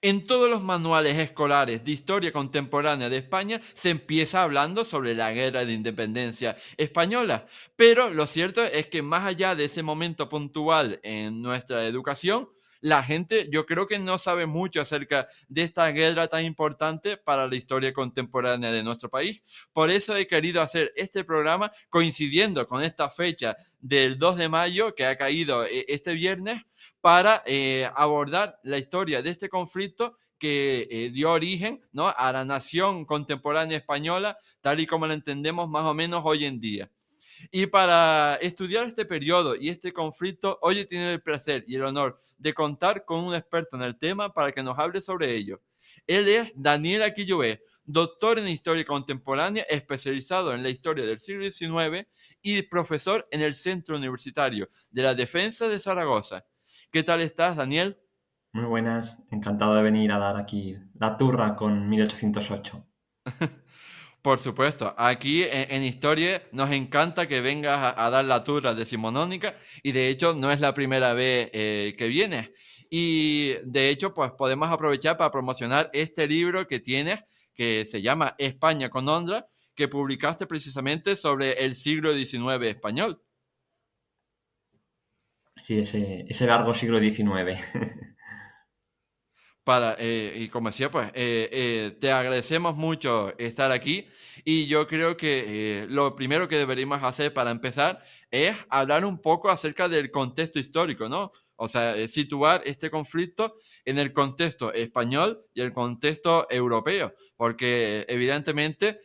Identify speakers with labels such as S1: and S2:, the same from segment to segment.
S1: En todos los manuales escolares de historia contemporánea de España se empieza hablando sobre la guerra de independencia española, pero lo cierto es que más allá de ese momento puntual en nuestra educación, la gente yo creo que no sabe mucho acerca de esta guerra tan importante para la historia contemporánea de nuestro país. Por eso he querido hacer este programa coincidiendo con esta fecha del 2 de mayo que ha caído este viernes para abordar la historia de este conflicto que dio origen, ¿no?, a la nación contemporánea española, tal y como la entendemos más o menos hoy en día. Y para estudiar este periodo y este conflicto, hoy he tenido el placer y el honor de contar con un experto en el tema para que nos hable sobre ello. Él es Daniel Aquilloé, doctor en Historia Contemporánea, especializado en la historia del siglo XIX y profesor en el Centro Universitario de la Defensa de Zaragoza. ¿Qué tal estás, Daniel?
S2: Muy buenas, encantado de venir a dar aquí la turra con 1808.
S1: Por supuesto, aquí en Historia nos encanta que vengas a dar la turra decimonónica y de hecho no es la primera vez que vienes. Y de hecho, pues podemos aprovechar para promocionar este libro que tienes, que se llama España con Honra, que publicaste precisamente sobre el siglo XIX español.
S2: Sí, ese largo siglo XIX.
S1: Y como decía, pues te agradecemos mucho estar aquí y yo creo que lo primero que deberíamos hacer para empezar es hablar un poco acerca del contexto histórico, ¿no? O sea, situar este conflicto en el contexto español y el contexto europeo, porque evidentemente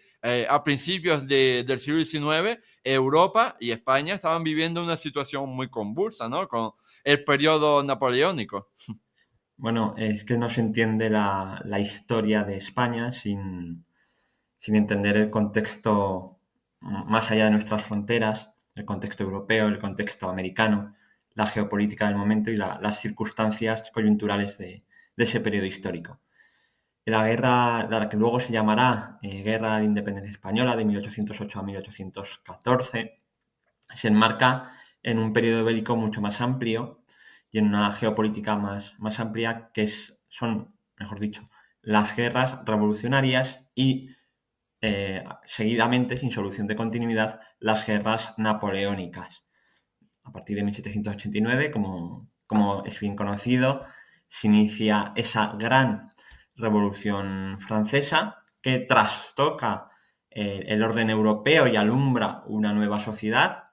S1: a principios del siglo XIX Europa y España estaban viviendo una situación muy convulsa, ¿no? Con el periodo napoleónico.
S2: Bueno, es que no se entiende la historia de España sin entender el contexto más allá de nuestras fronteras, el contexto europeo, el contexto americano, la geopolítica del momento y las circunstancias coyunturales de ese periodo histórico. La guerra, la que luego se llamará Guerra de Independencia Española de 1808 a 1814, se enmarca en un periodo bélico mucho más amplio y en una geopolítica más amplia son, mejor dicho, las guerras revolucionarias y seguidamente, sin solución de continuidad, las guerras napoleónicas. A partir de 1789, como es bien conocido, se inicia esa gran revolución francesa que trastoca el orden europeo y alumbra una nueva sociedad.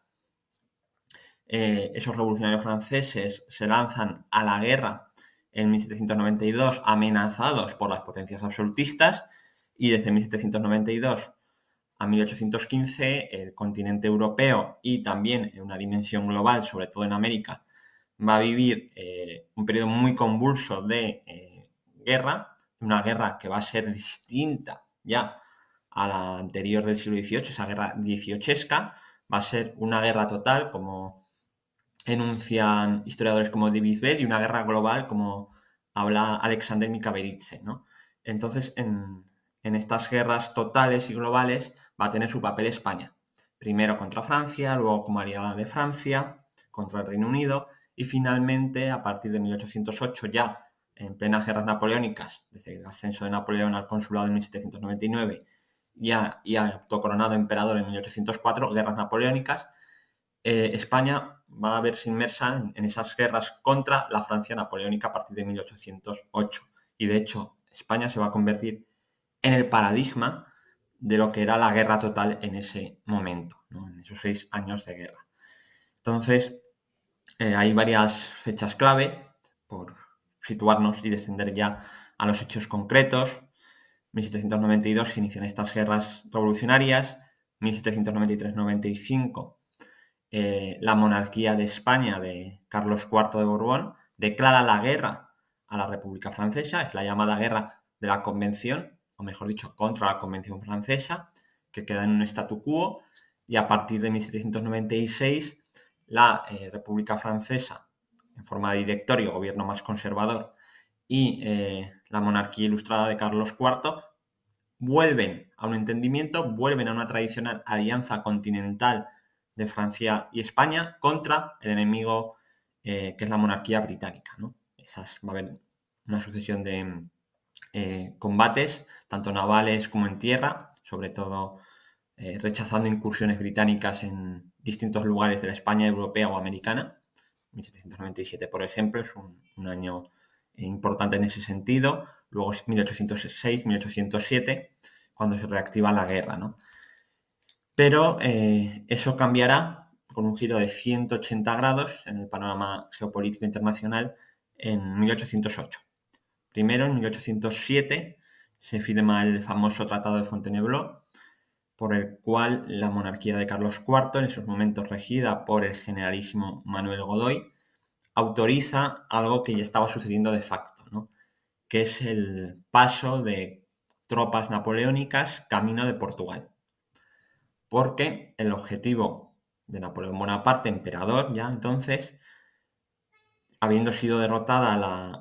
S2: Esos revolucionarios franceses se lanzan a la guerra en 1792 amenazados por las potencias absolutistas y desde 1792 a 1815 el continente europeo y también en una dimensión global, sobre todo en América, va a vivir un periodo muy convulso de guerra, una guerra que va a ser distinta ya a la anterior del siglo XVIII, esa guerra dieciochesca, va a ser una guerra total, como enuncian historiadores como David Bell, y una guerra global, como habla Alexander Mikaberidze, ¿no? Entonces, en estas guerras totales y globales va a tener su papel España. Primero contra Francia, luego como aliada de Francia, contra el Reino Unido, y finalmente, a partir de 1808, ya en plenas guerras napoleónicas, desde el ascenso de Napoleón al consulado en 1799, ya y autocoronado emperador en 1804, guerras napoleónicas, España va a verse inmersa en esas guerras contra la Francia napoleónica a partir de 1808. Y de hecho, España se va a convertir en el paradigma de lo que era la guerra total en ese momento, ¿no? En esos 6 años de guerra. Entonces, hay varias fechas clave por situarnos y descender ya a los hechos concretos. 1792 se inician estas guerras revolucionarias, 1793-95 la monarquía de España de Carlos IV de Borbón declara la guerra a la República Francesa, es la llamada guerra de la Convención, o mejor dicho, contra la Convención Francesa, que queda en un statu quo, y a partir de 1796 la República Francesa, en forma de directorio, gobierno más conservador, y la monarquía ilustrada de Carlos IV vuelven a un entendimiento, vuelven a una tradicional alianza continental de Francia y España contra el enemigo que es la monarquía británica, ¿no? Va a haber una sucesión combates, tanto navales como en tierra, sobre todo rechazando incursiones británicas en distintos lugares de la España europea o americana. 1797, por ejemplo, es un año importante en ese sentido. Luego es 1806, 1807, cuando se reactiva la guerra, ¿no? Pero eso cambiará con un giro de 180 grados en el panorama geopolítico internacional en 1808. Primero, en 1807, se firma el famoso Tratado de Fontainebleau, por el cual la monarquía de Carlos IV, en esos momentos regida por el generalísimo Manuel Godoy, autoriza algo que ya estaba sucediendo de facto, ¿no? Que es el paso de tropas napoleónicas camino de Portugal. Porque el objetivo de Napoleón Bonaparte, emperador ya entonces, habiendo sido derrotada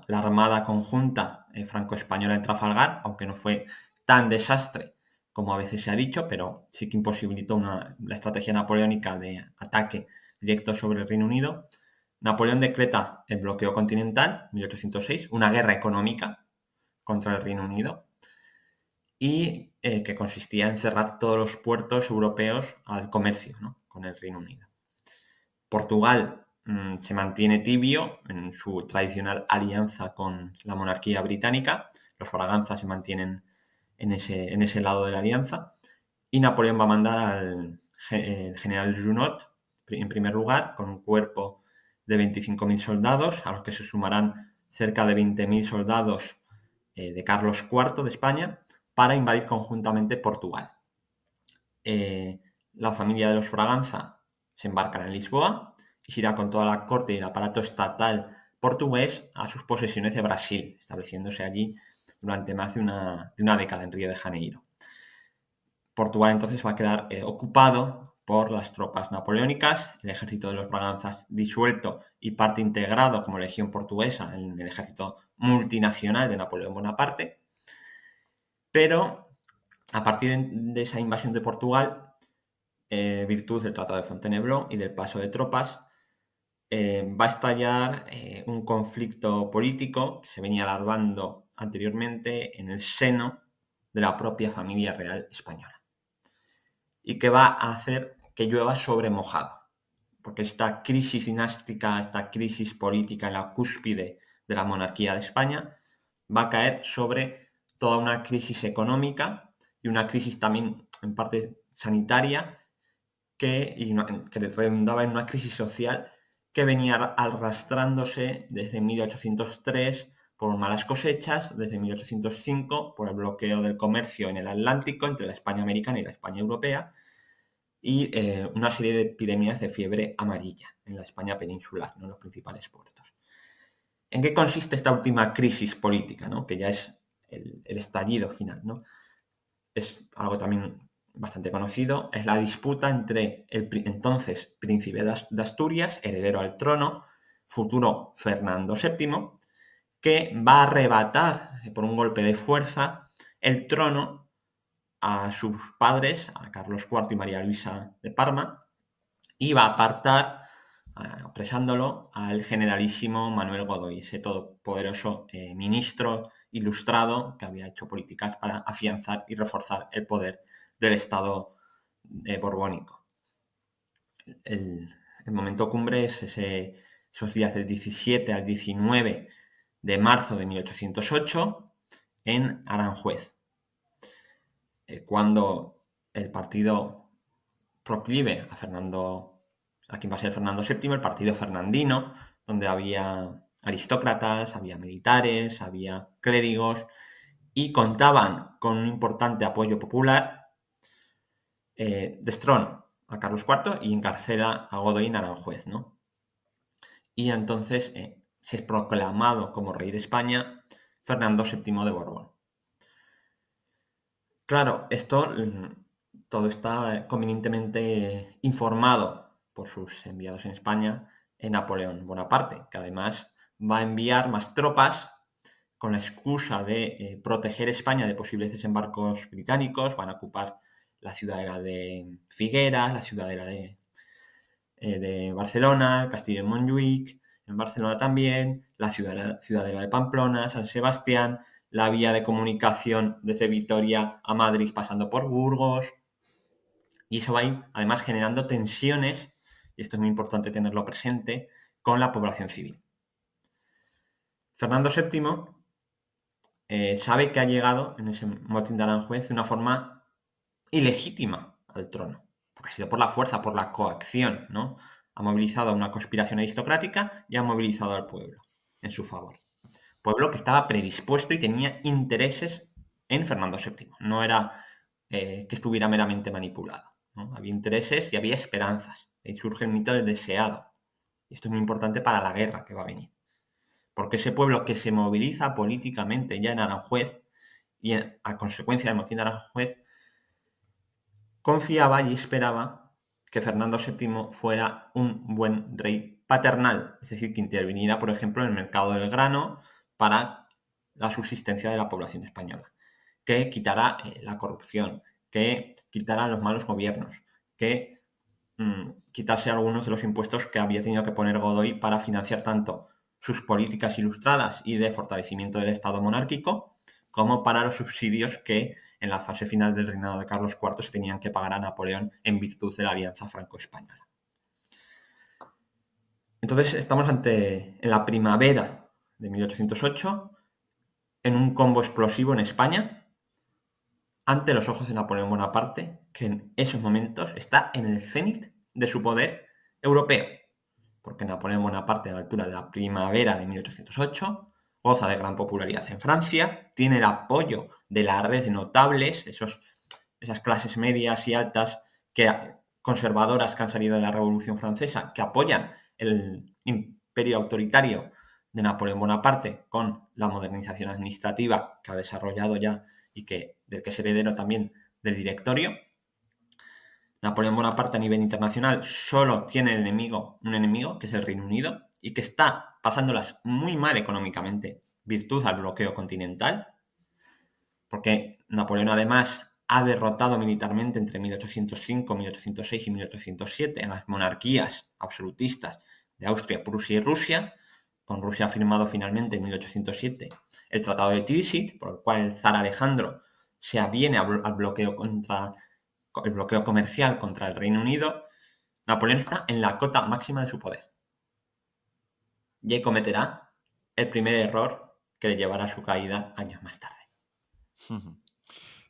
S2: la armada conjunta franco-española en Trafalgar, aunque no fue tan desastre como a veces se ha dicho, pero sí que imposibilitó la estrategia napoleónica de ataque directo sobre el Reino Unido, Napoleón decreta el bloqueo continental, 1806, una guerra económica contra el Reino Unido, y que consistía en cerrar todos los puertos europeos al comercio, ¿no?, con el Reino Unido. Portugal se mantiene tibio en su tradicional alianza con la monarquía británica, los Braganza se mantienen en ese lado de la alianza, y Napoleón va a mandar al general Junot, en primer lugar, con un cuerpo de 25.000 soldados, a los que se sumarán cerca de 20.000 soldados de Carlos IV de España, para invadir conjuntamente Portugal. La familia de los Braganza se embarcará en Lisboa y se irá con toda la corte y el aparato estatal portugués a sus posesiones de Brasil, estableciéndose allí durante más de una década en Río de Janeiro. Portugal entonces va a quedar ocupado por las tropas napoleónicas, el ejército de los Braganzas disuelto y parte integrado como legión portuguesa en el ejército multinacional de Napoleón Bonaparte. Pero a partir de esa invasión de Portugal, virtud del Tratado de Fontainebleau y del paso de tropas, va a estallar un conflicto político que se venía alargando anteriormente en el seno de la propia familia real española y que va a hacer que llueva sobre mojado, porque esta crisis dinástica, esta crisis política en la cúspide de la monarquía de España va a caer sobre toda una crisis económica y una crisis también en parte sanitaria que redundaba en una crisis social que venía arrastrándose desde 1803 por malas cosechas, desde 1805 por el bloqueo del comercio en el Atlántico entre la España americana y la España europea, y una serie de epidemias de fiebre amarilla en la España peninsular, ¿no?, en los principales puertos. ¿En qué consiste esta última crisis política, ¿no?, que ya es el estallido final, ¿no? Es algo también bastante conocido, es la disputa entre el entonces príncipe de Asturias, heredero al trono, futuro Fernando VII, que va a arrebatar por un golpe de fuerza el trono a sus padres, a Carlos IV y María Luisa de Parma, y va a apartar, apresándolo, al generalísimo Manuel Godoy, ese todopoderoso ministro ilustrado que había hecho políticas para afianzar y reforzar el poder del Estado borbónico. El momento cumbre es esos días del 17 al 19 de marzo de 1808 en Aranjuez, cuando el partido proclive a quien va a ser Fernando VII, el partido fernandino, donde había aristócratas, había militares, había clérigos, y contaban con un importante apoyo popular, destrona a Carlos IV y encarcela a Godoy en Aranjuez, ¿no? Y entonces se es proclamado como rey de España Fernando VII de Borbón. Claro, todo está convenientemente informado por sus enviados en España, Napoleón Bonaparte, que además va a enviar más tropas con la excusa de proteger España de posibles desembarcos británicos. Van a ocupar la ciudadela de Figueras, la ciudadela de Barcelona, el castillo de Montjuïc, en Barcelona también, la ciudadela de Pamplona, San Sebastián, la vía de comunicación desde Vitoria a Madrid pasando por Burgos, y eso va a ir además generando tensiones, y esto es muy importante tenerlo presente, con la población civil. Fernando VII sabe que ha llegado en ese motín de Aranjuez de una forma ilegítima al trono, porque ha sido por la fuerza, por la coacción, ¿no? Ha movilizado a una conspiración aristocrática y ha movilizado al pueblo en su favor. Pueblo que estaba predispuesto y tenía intereses en Fernando VII. No era que estuviera meramente manipulado, ¿no? Había intereses y había esperanzas. Ahí surge el mito del deseado. Y esto es muy importante para la guerra que va a venir. Porque ese pueblo que se moviliza políticamente ya en Aranjuez y a consecuencia del motín de Aranjuez, confiaba y esperaba que Fernando VII fuera un buen rey paternal, es decir, que interviniera, por ejemplo, en el mercado del grano para la subsistencia de la población española, que quitara la corrupción, que quitara los malos gobiernos, que quitase algunos de los impuestos que había tenido que poner Godoy para financiar tanto sus políticas ilustradas y de fortalecimiento del Estado monárquico, como para los subsidios que en la fase final del reinado de Carlos IV se tenían que pagar a Napoleón en virtud de la alianza franco-española. Entonces estamos en la primavera de 1808, en un combo explosivo en España, ante los ojos de Napoleón Bonaparte, que en esos momentos está en el cenit de su poder europeo, porque Napoleón Bonaparte, a la altura de la primavera de 1808, goza de gran popularidad en Francia, tiene el apoyo de la red de notables, esas clases medias y altas conservadoras que han salido de la Revolución Francesa, que apoyan el imperio autoritario de Napoleón Bonaparte con la modernización administrativa que ha desarrollado ya y del que es heredero también del directorio. Napoleón Bonaparte a nivel internacional solo tiene un enemigo, que es el Reino Unido, y que está pasándolas muy mal económicamente, virtud al bloqueo continental, porque Napoleón además ha derrotado militarmente entre 1805, 1806 y 1807 en las monarquías absolutistas de Austria, Prusia y Rusia. Con Rusia ha firmado finalmente en 1807 el Tratado de Tilsit, por el cual el zar Alejandro se aviene al bloqueo el bloqueo comercial contra el Reino Unido. Napoleón está en la cota máxima de su poder. Y cometerá el primer error que le llevará a su caída años más tarde.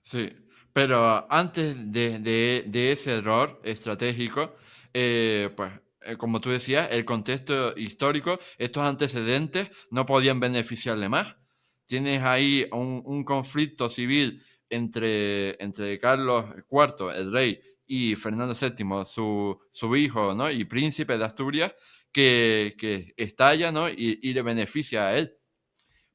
S1: Sí, pero antes de ese error estratégico, pues como tú decías, el contexto histórico, estos antecedentes no podían beneficiarle más. Tienes ahí un conflicto civil entre Carlos IV, el rey, y Fernando VII, su hijo, ¿no? Y príncipe de Asturias, que estalla, ¿no? Y le beneficia a él.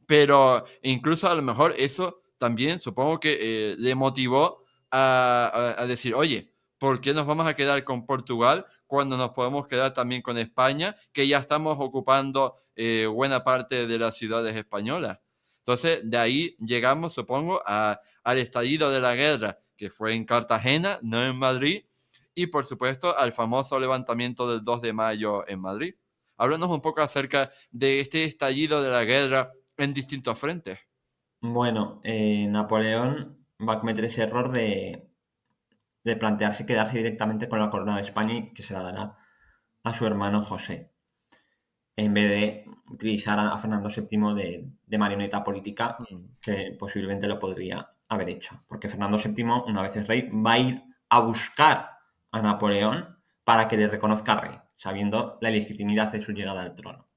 S1: Pero incluso a lo mejor eso también supongo que le motivó a decir, oye, ¿por qué nos vamos a quedar con Portugal cuando nos podemos quedar también con España, que ya estamos ocupando buena parte de las ciudades españolas? Entonces, de ahí llegamos, supongo, al estallido de la guerra, que fue en Cartagena, no en Madrid, y por supuesto al famoso levantamiento del 2 de mayo en Madrid. Háblanos un poco acerca de este estallido de la guerra en distintos frentes.
S2: Bueno, Napoleón va a cometer ese error de plantearse quedarse directamente con la corona de España y que se la dará a su hermano José, en vez de utilizar a Fernando VII de marioneta política,
S1: Mm.
S2: que posiblemente lo podría haber hecho. Porque Fernando VII, una vez es rey, va a ir a buscar a Napoleón para que le reconozca rey, sabiendo la legitimidad de su llegada al trono.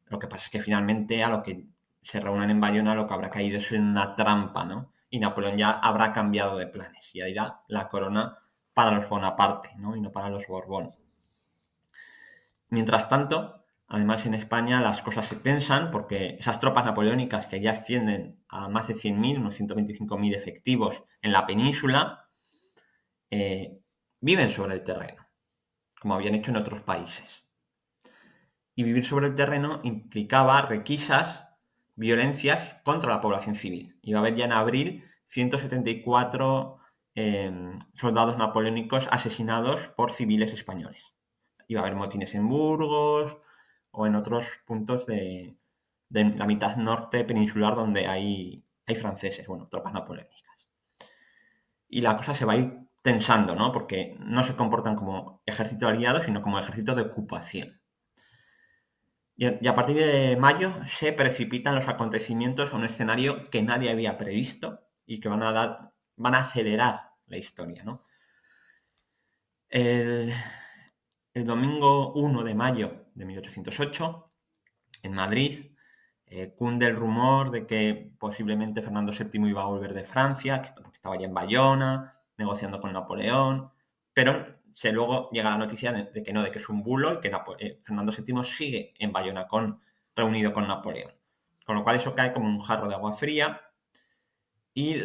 S2: Lo que pasa es que finalmente a lo que se reúnan en Bayona lo que habrá caído es en una trampa, ¿no? Y Napoleón ya habrá cambiado de planes. Ya dirá la corona para los Bonaparte, ¿no? Y no para los Borbón. Mientras tanto, además en España las cosas se tensan porque esas tropas napoleónicas que ya ascienden a más de 100.000, unos 125.000 efectivos en la península, viven sobre el terreno, como habían hecho en otros países. Y vivir sobre el terreno implicaba requisas, violencias contra la población civil. Iba a haber ya en abril 174 soldados napoleónicos asesinados por civiles españoles. Iba a haber motines en Burgos o en otros puntos de la mitad norte peninsular donde hay hay franceses, bueno, tropas napoleónicas. Y la cosa se va a ir tensando, ¿no? Porque no se comportan como ejército aliado, sino como ejército de ocupación. Y a partir de mayo se precipitan los acontecimientos a un escenario que nadie había previsto y que van a acelerar la historia, ¿no? El, el domingo 1 de mayo de 1808, en Madrid, cunde el rumor de que posiblemente Fernando VII iba a volver de Francia, porque estaba ya en Bayona, negociando con Napoleón, pero luego llega la noticia de que no, de que es un bulo y que Fernando VII sigue en Bayona reunido con Napoleón. Con lo cual eso cae como un jarro de agua fría y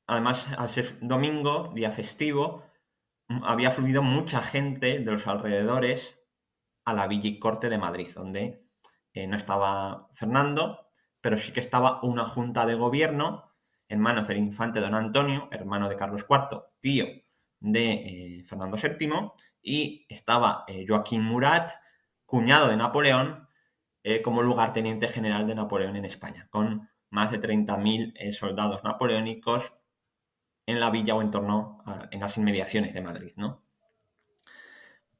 S2: además al ser domingo, día festivo, había fluido mucha gente de los alrededores a la Villa y Corte de Madrid, donde no estaba Fernando, pero sí que estaba una junta de gobierno en manos del infante don Antonio, hermano de Carlos IV, tío de Fernando VII, y estaba Joaquín Murat, cuñado de Napoleón, como lugarteniente general de Napoleón en España, con más de 30.000 soldados napoleónicos en la villa o en torno en las inmediaciones de Madrid, ¿no?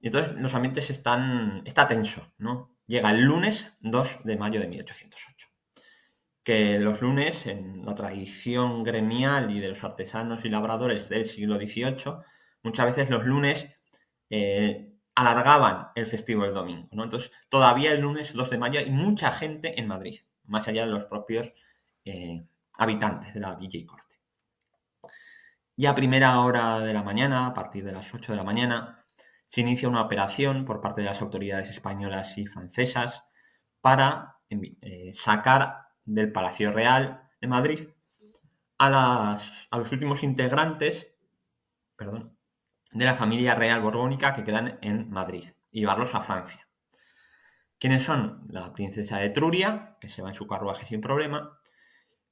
S2: Y entonces los ambientes está tenso, ¿no? Llega el lunes 2 de mayo de 1808. Que los lunes, en la tradición gremial y de los artesanos y labradores del siglo XVIII, muchas veces los lunes alargaban el festivo del domingo, ¿no? Entonces, todavía el lunes 2 de mayo hay mucha gente en Madrid, más allá de los propios habitantes de la Villa y Corte. Y a primera hora de la mañana, a partir de las 8 de la mañana, se inicia una operación por parte de las autoridades españolas y francesas para sacar del Palacio Real de Madrid a los últimos integrantes, perdón, de la familia real borbónica que quedan en Madrid y llevarlos a Francia. ¿Quiénes son? La princesa de Etruria, que se va en su carruaje sin problema,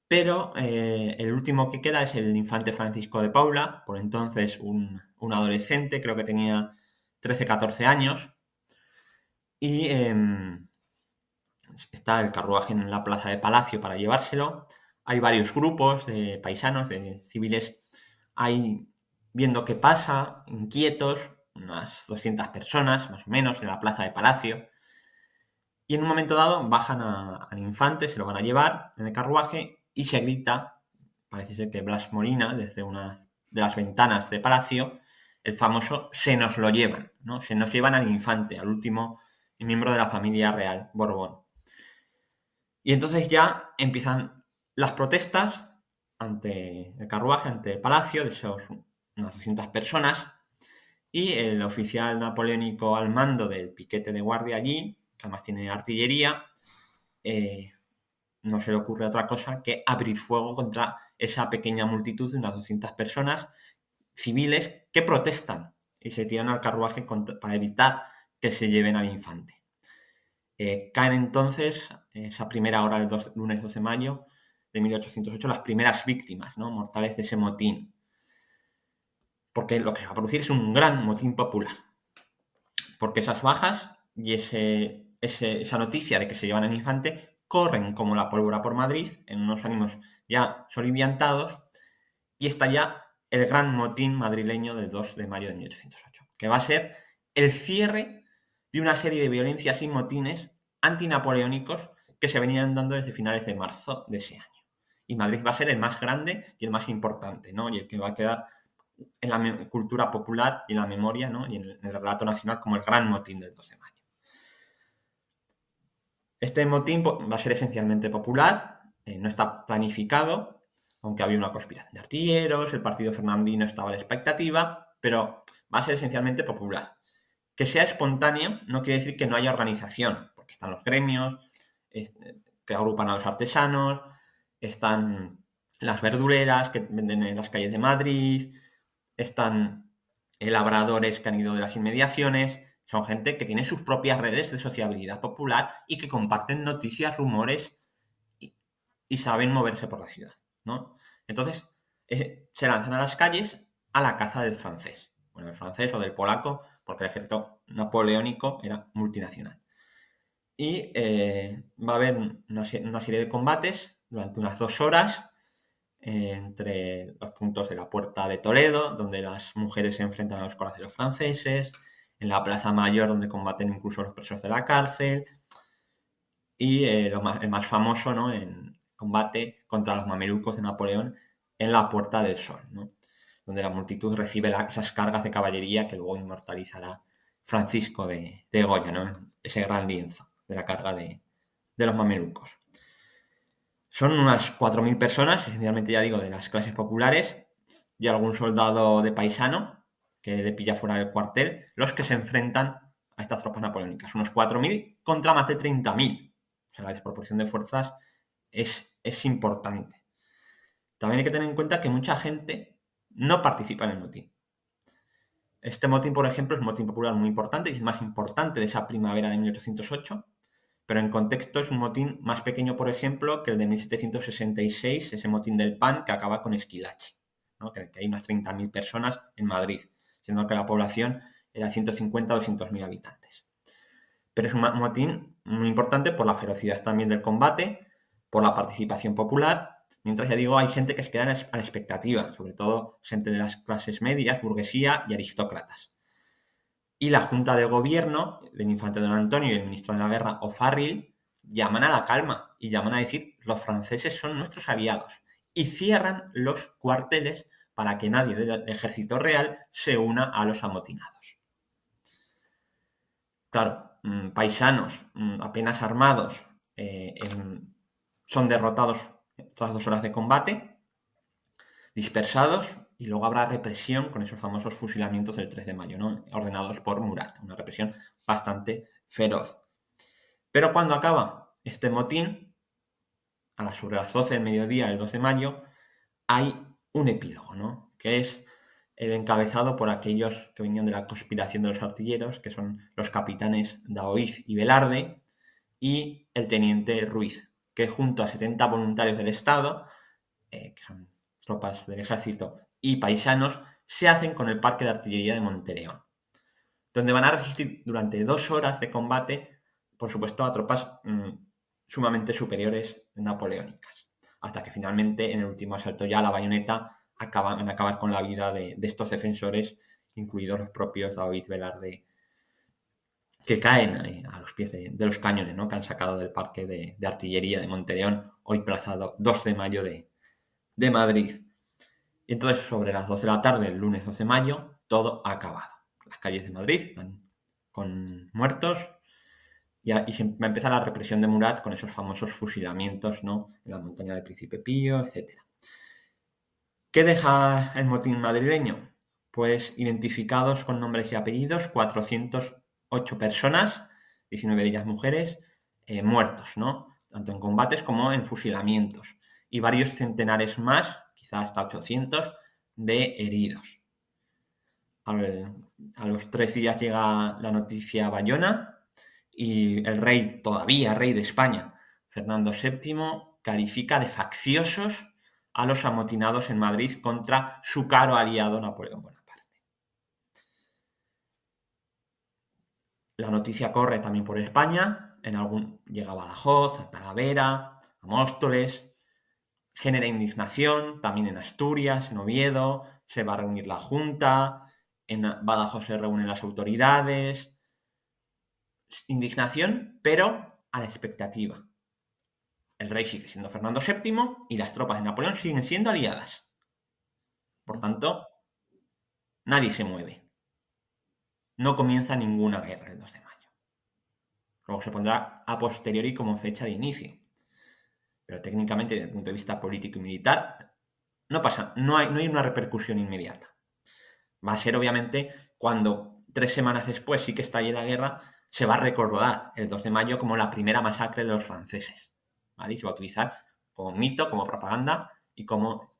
S2: pero el último que queda es el infante Francisco de Paula, por entonces un adolescente, creo que tenía 13-14 años, y está el carruaje en la plaza de Palacio para llevárselo. Hay varios grupos de paisanos, de civiles, ahí viendo qué pasa, inquietos, unas 200 personas más o menos en la plaza de Palacio. Y en un momento dado bajan al infante, se lo van a llevar en el carruaje y se grita, parece ser que Blas Molina, desde una de las ventanas de Palacio, el famoso "se nos lo llevan", ¿no? Se nos llevan al infante, al último miembro de la familia real Borbón. Y entonces ya empiezan las protestas ante el carruaje, ante el palacio, de unas 200 personas, y el oficial napoleónico al mando del piquete de guardia allí, que además tiene artillería, no se le ocurre otra cosa que abrir fuego contra esa pequeña multitud de unas 200 personas civiles que protestan y se tiran al carruaje para evitar que se lleven al infante. Caen entonces, esa primera hora del lunes 12 de mayo de 1808, las primeras víctimas, ¿no?, mortales de ese motín. Porque lo que se va a producir es un gran motín popular. Porque esas bajas y esa noticia de que se llevan al infante corren como la pólvora por Madrid, en unos ánimos ya soliviantados, y está ya el gran motín madrileño del 2 de mayo de 1808, que va a ser el cierre de una serie de violencias y motines antinapoleónicos que se venían dando desde finales de marzo de ese año. Y Madrid va a ser el más grande y el más importante, ¿no? Y el que va a quedar en la cultura popular y en la memoria, ¿no?, y en el relato nacional como el gran motín del 12 de mayo. Este motín va a ser esencialmente popular, no está planificado, aunque había una conspiración de artilleros, el partido fernandino estaba a la expectativa, pero va a ser esencialmente popular. Que sea espontáneo no quiere decir que no haya organización, porque están los gremios que agrupan a los artesanos, están las verduleras que venden en las calles de Madrid, están labradores que han ido de las inmediaciones. Son gente que tiene sus propias redes de sociabilidad popular y que comparten noticias, rumores y saben moverse por la ciudad, ¿no? Entonces, se lanzan a las calles a la caza del francés. Bueno, el francés o del polaco, porque el ejército napoleónico era multinacional. Y va a haber una serie de combates durante unas 2 horas entre los puntos de la Puerta de Toledo, donde las mujeres se enfrentan a los coraceros franceses, en la Plaza Mayor, donde combaten incluso los presos de la cárcel, y el más famoso, ¿no?, en combate contra los mamelucos de Napoleón en la Puerta del Sol, ¿no?, donde la multitud recibe esas cargas de caballería que luego inmortalizará Francisco de Goya, ¿no?, en ese gran lienzo de la carga de los mamelucos. Son unas 4.000 personas, esencialmente, ya digo, de las clases populares y algún soldado de paisano que le pilla fuera del cuartel, los que se enfrentan a estas tropas napoleónicas. Unos 4.000 contra más de 30.000. O sea, la desproporción de fuerzas es importante. También hay que tener en cuenta que mucha gente no participa en el motín. Este motín, por ejemplo, es un motín popular muy importante y es el más importante de esa primavera de 1808. Pero en contexto es un motín más pequeño, por ejemplo, que el de 1766, ese motín del pan que acaba con Esquilache, ¿no?, que hay unas 30.000 personas en Madrid, siendo que la población era 150 o 200.000 habitantes. Pero es un motín muy importante por la ferocidad también del combate, por la participación popular, mientras, ya digo, hay gente que se queda a la expectativa, sobre todo gente de las clases medias, burguesía y aristócratas. Y la Junta de Gobierno del infante don Antonio y el ministro de la Guerra, O'Farrill, llaman a la calma y llaman a decir: los franceses son nuestros aliados, y cierran los cuarteles para que nadie del ejército real se una a los amotinados. Claro, paisanos apenas armados son derrotados tras 2 horas de combate, dispersados, y luego habrá represión con esos famosos fusilamientos del 3 de mayo, ¿no?, ordenados por Murat, una represión bastante feroz. Pero cuando acaba este motín, sobre las 12 del mediodía del 2 de mayo, hay un epílogo, ¿no?, que es el encabezado por aquellos que venían de la conspiración de los artilleros, que son los capitanes Daoiz y Velarde, y el teniente Ruiz, que junto a 70 voluntarios del Estado, que son tropas del ejército y paisanos, se hacen con el parque de artillería de Montereón, donde van a resistir durante 2 horas de combate, por supuesto, a tropas sumamente superiores napoleónicas, hasta que finalmente, en el último asalto ya a la bayoneta, van a acabar con la vida de estos defensores, incluidos los propios Daoiz, Velarde, que caen a los pies de los cañones, ¿no?, que han sacado del parque de artillería de Montereón, hoy Plaza 2 de mayo de Madrid. Y entonces, sobre las 2 de la tarde, el lunes 12 de mayo, todo ha acabado. Las calles de Madrid están con muertos y se va a empezar la represión de Murat con esos famosos fusilamientos, ¿no?, en la montaña del Príncipe Pío, etc. ¿Qué deja el motín madrileño? Pues identificados con nombres y apellidos 408 personas, 19 de ellas mujeres, muertos, ¿no?, tanto en combates como en fusilamientos, y varios centenares más, quizás hasta 800, de heridos. A los 3 días llega la noticia a Bayona y el rey, todavía rey de España, Fernando VII, califica de facciosos a los amotinados en Madrid contra su caro aliado Napoleón Bonaparte. La noticia corre también por España, llega a Badajoz, a Talavera, a Móstoles, genera indignación también en Asturias, en Oviedo, se va a reunir la Junta, en Badajoz se reúnen las autoridades. Indignación, pero a la expectativa. El rey sigue siendo Fernando VII y las tropas de Napoleón siguen siendo aliadas. Por tanto, nadie se mueve. No comienza ninguna guerra el 2 de mayo. Luego se pondrá a posteriori como fecha de inicio. Pero técnicamente, desde el punto de vista político y militar, no hay una repercusión inmediata. Va a ser, obviamente, cuando 3 semanas después sí que estalle la guerra, se va a recordar el 2 de mayo como la primera masacre de los franceses, ¿vale? Y se va a utilizar como mito, como propaganda y como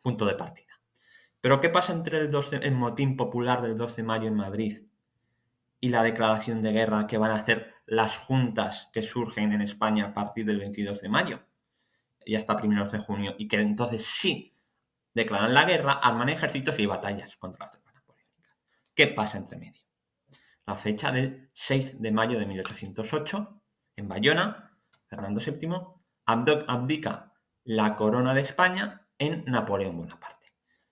S2: punto de partida. Pero ¿qué pasa entre el motín popular del 2 de mayo en Madrid y la declaración de guerra que van a hacer las juntas que surgen en España a partir del 22 de mayo y hasta primeros de junio, y que entonces sí declaran la guerra, arman ejércitos y hay batallas contra las tropas napoleónicas? ¿Qué pasa entre medio? La fecha del 6 de mayo de 1808, en Bayona, Fernando VII abdica la corona de España en Napoleón Bonaparte.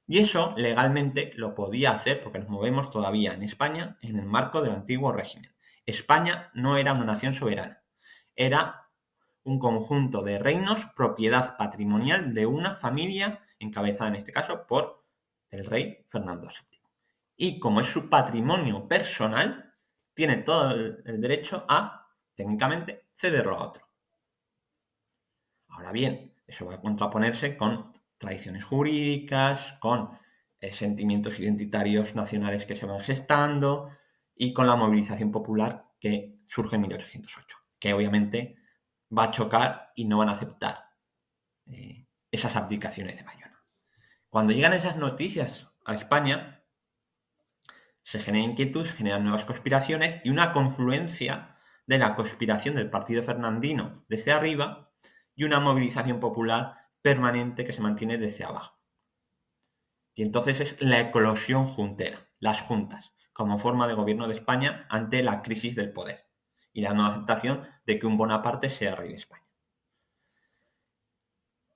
S2: Y eso legalmente lo podía hacer porque nos movemos todavía en España en el marco del antiguo régimen. España no era una nación soberana, era un conjunto de reinos, propiedad patrimonial de una familia encabezada en este caso por el rey Fernando VII. Y como es su patrimonio personal, tiene todo el derecho a, técnicamente, cederlo a otro. Ahora bien, eso va a contraponerse con tradiciones jurídicas, con sentimientos identitarios nacionales que se van gestando y con la movilización popular que surge en 1808, que obviamente va a chocar y no van a aceptar esas abdicaciones de Bayona. Cuando llegan esas noticias a España, se genera inquietud, se generan nuevas conspiraciones y una confluencia de la conspiración del partido fernandino desde arriba y una movilización popular permanente que se mantiene desde abajo. Y entonces es la eclosión juntera, las juntas, como forma de gobierno de España ante la crisis del poder y la no aceptación de que un Bonaparte sea rey de España.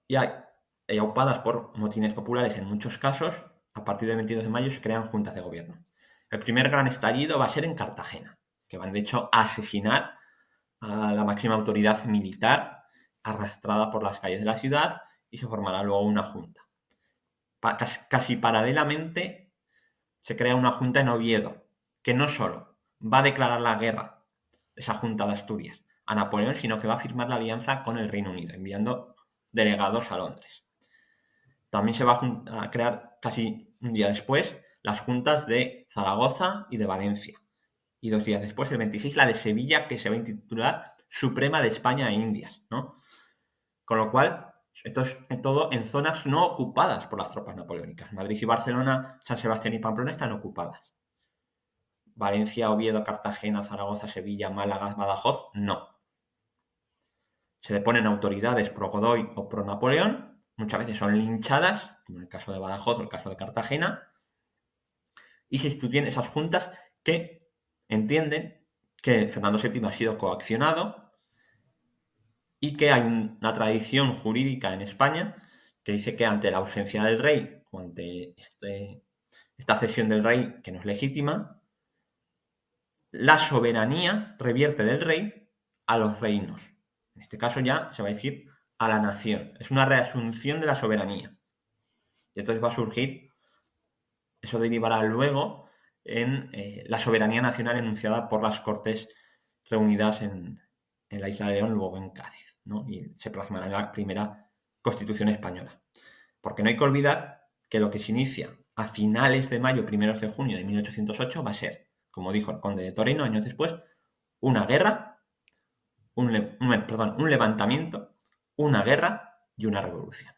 S2: Y aupadas por motines populares en muchos casos, a partir del 22 de mayo se crean juntas de gobierno. El primer gran estallido va a ser en Cartagena, que van de hecho a asesinar a la máxima autoridad militar arrastrada por las calles de la ciudad y se formará luego una junta. Casi paralelamente se crea una junta en Oviedo, que no solo va a declarar la guerra, esa junta de Asturias, a Napoleón, sino que va a firmar la alianza con el Reino Unido, enviando delegados a Londres. También se va a crear casi un día después las juntas de Zaragoza y de Valencia. Y 2 días después, el 26, la de Sevilla, que se va a intitular Suprema de España e Indias, ¿no? Con lo cual, esto es todo en zonas no ocupadas por las tropas napoleónicas. Madrid y Barcelona, San Sebastián y Pamplona están ocupadas. Valencia, Oviedo, Cartagena, Zaragoza, Sevilla, Málaga, Badajoz, no. Se deponen autoridades pro Godoy o pro Napoleón, muchas veces son linchadas, como en el caso de Badajoz o el caso de Cartagena, y se instituyen esas juntas que entienden que Fernando VII ha sido coaccionado y que hay una tradición jurídica en España que dice que ante la ausencia del rey o ante esta cesión del rey que no es legítima, la soberanía revierte del rey a los reinos. En este caso ya se va a decir a la nación. Es una reasunción de la soberanía. Y entonces va a surgir, eso derivará luego en la soberanía nacional enunciada por las Cortes reunidas en la isla de León, luego en Cádiz, ¿no? Y se plasmará en la primera Constitución española. Porque no hay que olvidar que lo que se inicia a finales de mayo, primeros de junio de 1808 va a ser, como dijo el conde de Toreno años después, una guerra, un levantamiento, una guerra y una revolución.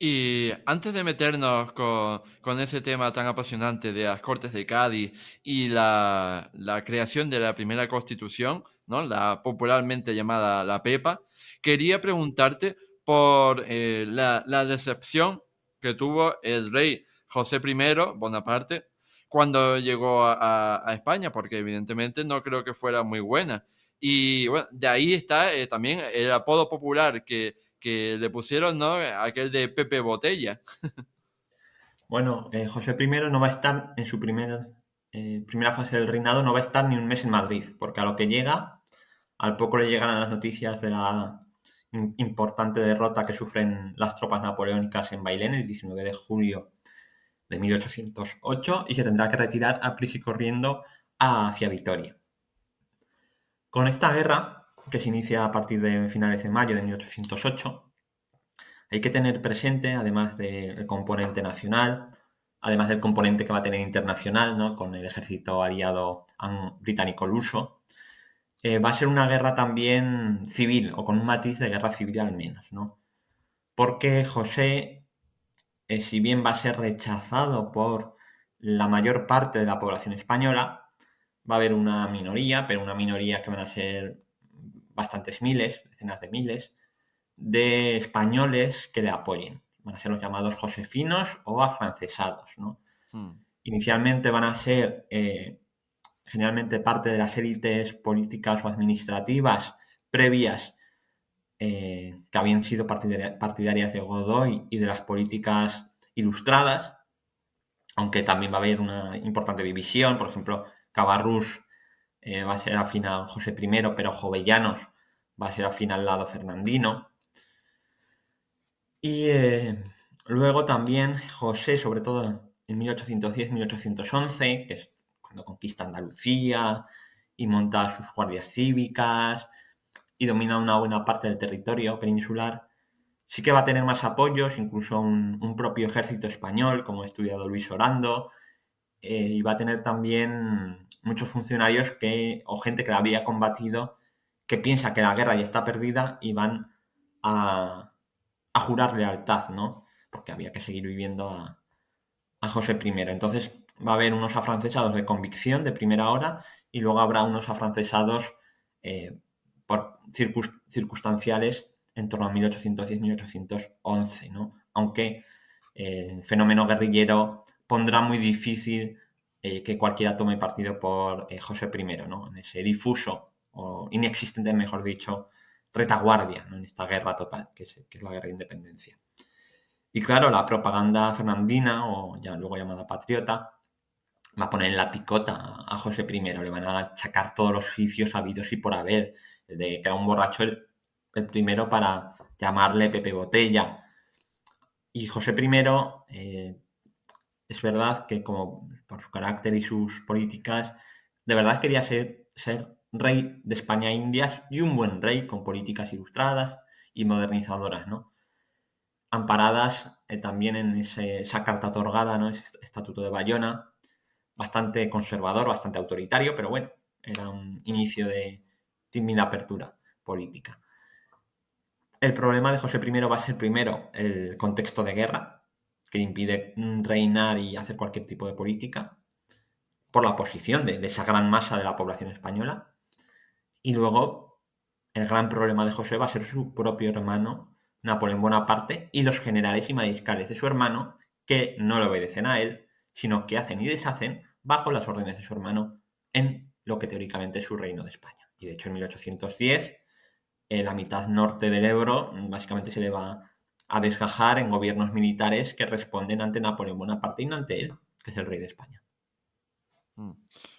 S1: Y antes de meternos con ese tema tan apasionante de las Cortes de Cádiz y la creación de la primera Constitución, ¿no? La popularmente llamada la Pepa, quería preguntarte por la recepción que tuvo el rey José I Bonaparte cuando llegó a España, porque evidentemente no creo que fuera muy buena. Y bueno, de ahí está también el apodo popular que le pusieron, ¿no? Aquel de Pepe Botella.
S2: Bueno, José I no va a estar en su primera fase del reinado, no va a estar ni un mes en Madrid, porque a lo que llega, al poco le llegan las noticias de la importante derrota que sufren las tropas napoleónicas en Bailén el 19 de julio de 1808 y se tendrá que retirar a prisa y corriendo hacia Vitoria. Con esta guerra, que se inicia a partir de finales de mayo de 1808, hay que tener presente, además del componente nacional, además del componente que va a tener internacional, ¿no? Con el ejército aliado británico luso, va a ser una guerra también civil, o con un matiz de guerra civil al menos, ¿no? Porque José, si bien va a ser rechazado por la mayor parte de la población española, va a haber una minoría, pero una minoría que van a ser bastantes miles, decenas de miles, de españoles que le apoyen. Van a ser los llamados josefinos o afrancesados, ¿no? Inicialmente van a ser generalmente parte de las élites políticas o administrativas previas que habían sido partidarias de Godoy y de las políticas ilustradas, aunque también va a haber una importante división. Por ejemplo, Cabarrús va a ser afín a José I, pero Jovellanos va a ser afín al lado fernandino. Y luego también José, sobre todo en 1810-1811, que es cuando conquista Andalucía y monta sus guardias cívicas y domina una buena parte del territorio peninsular, sí que va a tener más apoyos, incluso un propio ejército español, como ha estudiado Luis Orando, y va a tener también muchos funcionarios o gente que la había combatido, que piensa que la guerra ya está perdida y van a, a jurar lealtad, ¿no? Porque había que seguir viviendo a José I. Entonces va a haber unos afrancesados de convicción de primera hora y luego habrá unos afrancesados por circunstanciales en torno a 1810-1811, ¿no? Aunque el fenómeno guerrillero pondrá muy difícil que cualquiera tome partido por José I, ¿no? En ese difuso o inexistente, mejor dicho, retaguardia, ¿no? En esta guerra total, que es la guerra de independencia. Y claro, la propaganda fernandina, o ya luego llamada patriota, va a poner en la picota a José I, le van a achacar todos los vicios habidos y por haber, de que era un borracho el primero para llamarle Pepe Botella. Y José I, es verdad que como por su carácter y sus políticas, de verdad quería ser rey de España e Indias y un buen rey con políticas ilustradas y modernizadoras, ¿no? Amparadas también en esa carta otorgada, ¿no? Ese Estatuto de Bayona, bastante conservador, bastante autoritario, pero bueno, era un inicio de tímida apertura política. El problema de José I va a ser primero el contexto de guerra, que impide reinar y hacer cualquier tipo de política, por la posición de esa gran masa de la población española. Y luego, el gran problema de José va a ser su propio hermano, Napoleón Bonaparte, y los generales y mariscales de su hermano, que no le obedecen a él, sino que hacen y deshacen bajo las órdenes de su hermano en lo que teóricamente es su reino de España. Y de hecho, en 1810, la mitad norte del Ebro básicamente se le va a desgajar en gobiernos militares que responden ante Napoleón Bonaparte y no ante él, que es el rey de España.
S1: Mm.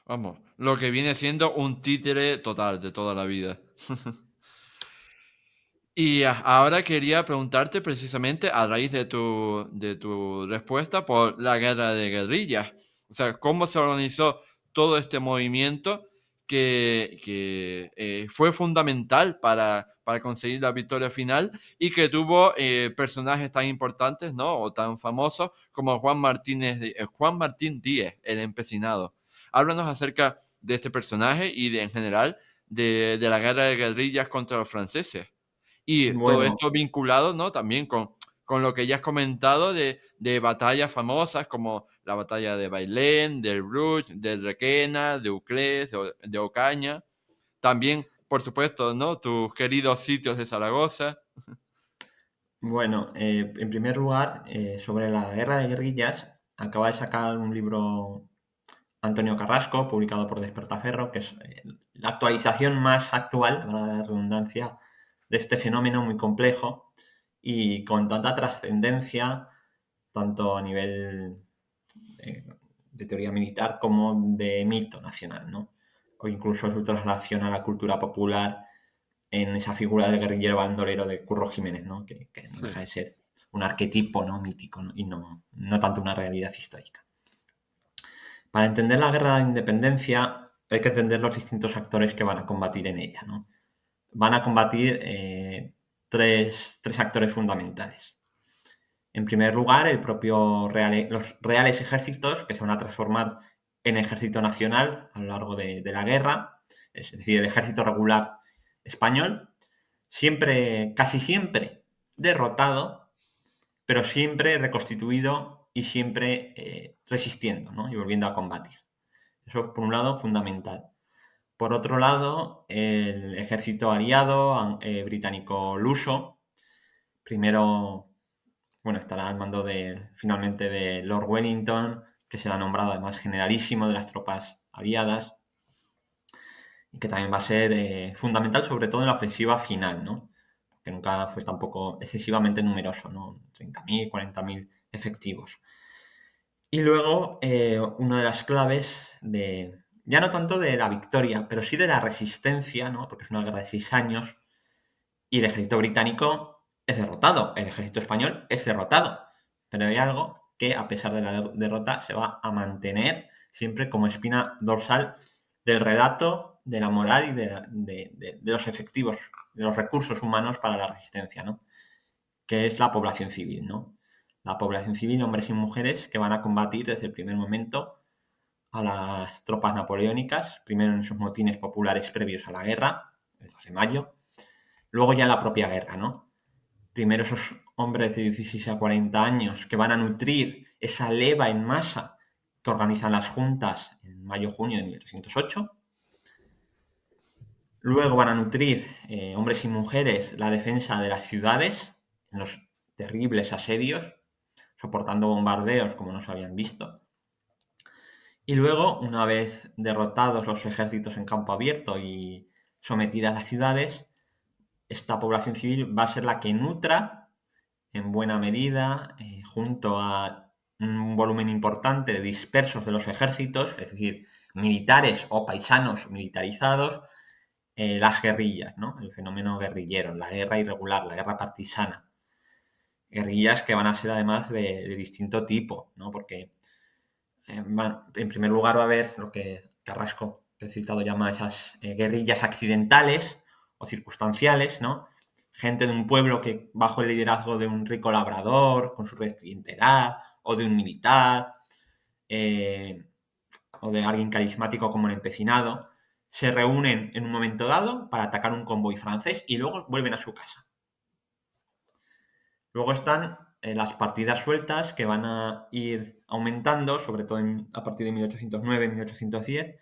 S1: Vamos, lo que viene siendo un títere total de toda la vida. Y ahora quería preguntarte precisamente a raíz de tu respuesta por la guerra de guerrillas. O sea, ¿cómo se organizó todo este movimiento que fue fundamental para conseguir la victoria final y que tuvo personajes tan importantes, ¿no? O tan famosos como Juan Martín Díez, el empecinado? Háblanos acerca de este personaje y en general de la guerra de guerrillas contra los franceses. Y todo
S2: Bueno,
S1: esto vinculado, ¿no? También con lo que ya has comentado de batallas famosas como la batalla de Bailén, del Bruch, de Requena, de Uclés, de Ocaña. También, por supuesto, ¿no? Tus queridos sitios de Zaragoza.
S2: Bueno, en primer lugar, sobre la guerra de guerrillas, acaba de sacar un libro Antonio Carrasco, publicado por Despertaferro, que es la actualización más actual, para la redundancia, de este fenómeno muy complejo y con tanta trascendencia, tanto a nivel eh, de teoría militar como de mito nacional, ¿no? O incluso su traslación a la cultura popular en esa figura del guerrillero bandolero de Curro Jiménez, ¿no? Que no
S1: Sí.
S2: deja de ser un arquetipo, ¿no? Mítico, ¿no? Y no tanto una realidad histórica. Para entender la guerra de independencia hay que entender los distintos actores que van a combatir en ella, ¿no? Van a combatir tres actores fundamentales. En primer lugar, los reales ejércitos que se van a transformar en ejército nacional a lo largo de la guerra, es decir, el ejército regular español, siempre, casi siempre derrotado, pero siempre reconstituido y siempre resistiendo, ¿no? Y volviendo a combatir. Eso por un lado fundamental. Por otro lado, el ejército aliado británico-luso, primero, bueno, estará al mando finalmente de Lord Wellington, que será nombrado además generalísimo de las tropas aliadas, y que también va a ser fundamental sobre todo en la ofensiva final, ¿no? Que que nunca fue tampoco excesivamente numeroso, ¿no? 30.000, 40.000 efectivos. Y luego, una de las claves ya no tanto de la victoria, pero sí de la resistencia, ¿no? Porque es una guerra de 6 años y el ejército británico es derrotado, el ejército español es derrotado. Pero hay algo que, a pesar de la derrota, se va a mantener siempre como espina dorsal del relato, de la moral y de los efectivos, de los recursos humanos para la resistencia, ¿no? Que es la población civil, ¿no? La población civil, hombres y mujeres, que van a combatir desde el primer momento a las tropas napoleónicas, primero en esos motines populares previos a la guerra, el 12 de mayo, luego ya en la propia guerra, ¿no? Primero esos hombres de 16 a 40 años que van a nutrir esa leva en masa que organizan las juntas en mayo-junio de 1808. Luego van a nutrir hombres y mujeres la defensa de las ciudades en los terribles asedios, soportando bombardeos como no se habían visto. Y luego, una vez derrotados los ejércitos en campo abierto y sometidas las ciudades, esta población civil va a ser la que nutra en buena medida, junto a un volumen importante de dispersos de los ejércitos, es decir, militares o paisanos militarizados, las guerrillas, ¿no? El fenómeno guerrillero, la guerra irregular, la guerra partisana. Guerrillas que van a ser además de distinto tipo, ¿no? Porque en primer lugar va a haber lo que Carrasco, que he citado, llama esas guerrillas accidentales o circunstanciales, ¿no? Gente de un pueblo que bajo el liderazgo de un rico labrador, con su red clientelar, o de un militar, o de alguien carismático como el empecinado, se reúnen en un momento dado para atacar un convoy francés y luego vuelven a su casa. Luego están las partidas sueltas que van a ir aumentando, sobre todo a partir de 1809, 1810,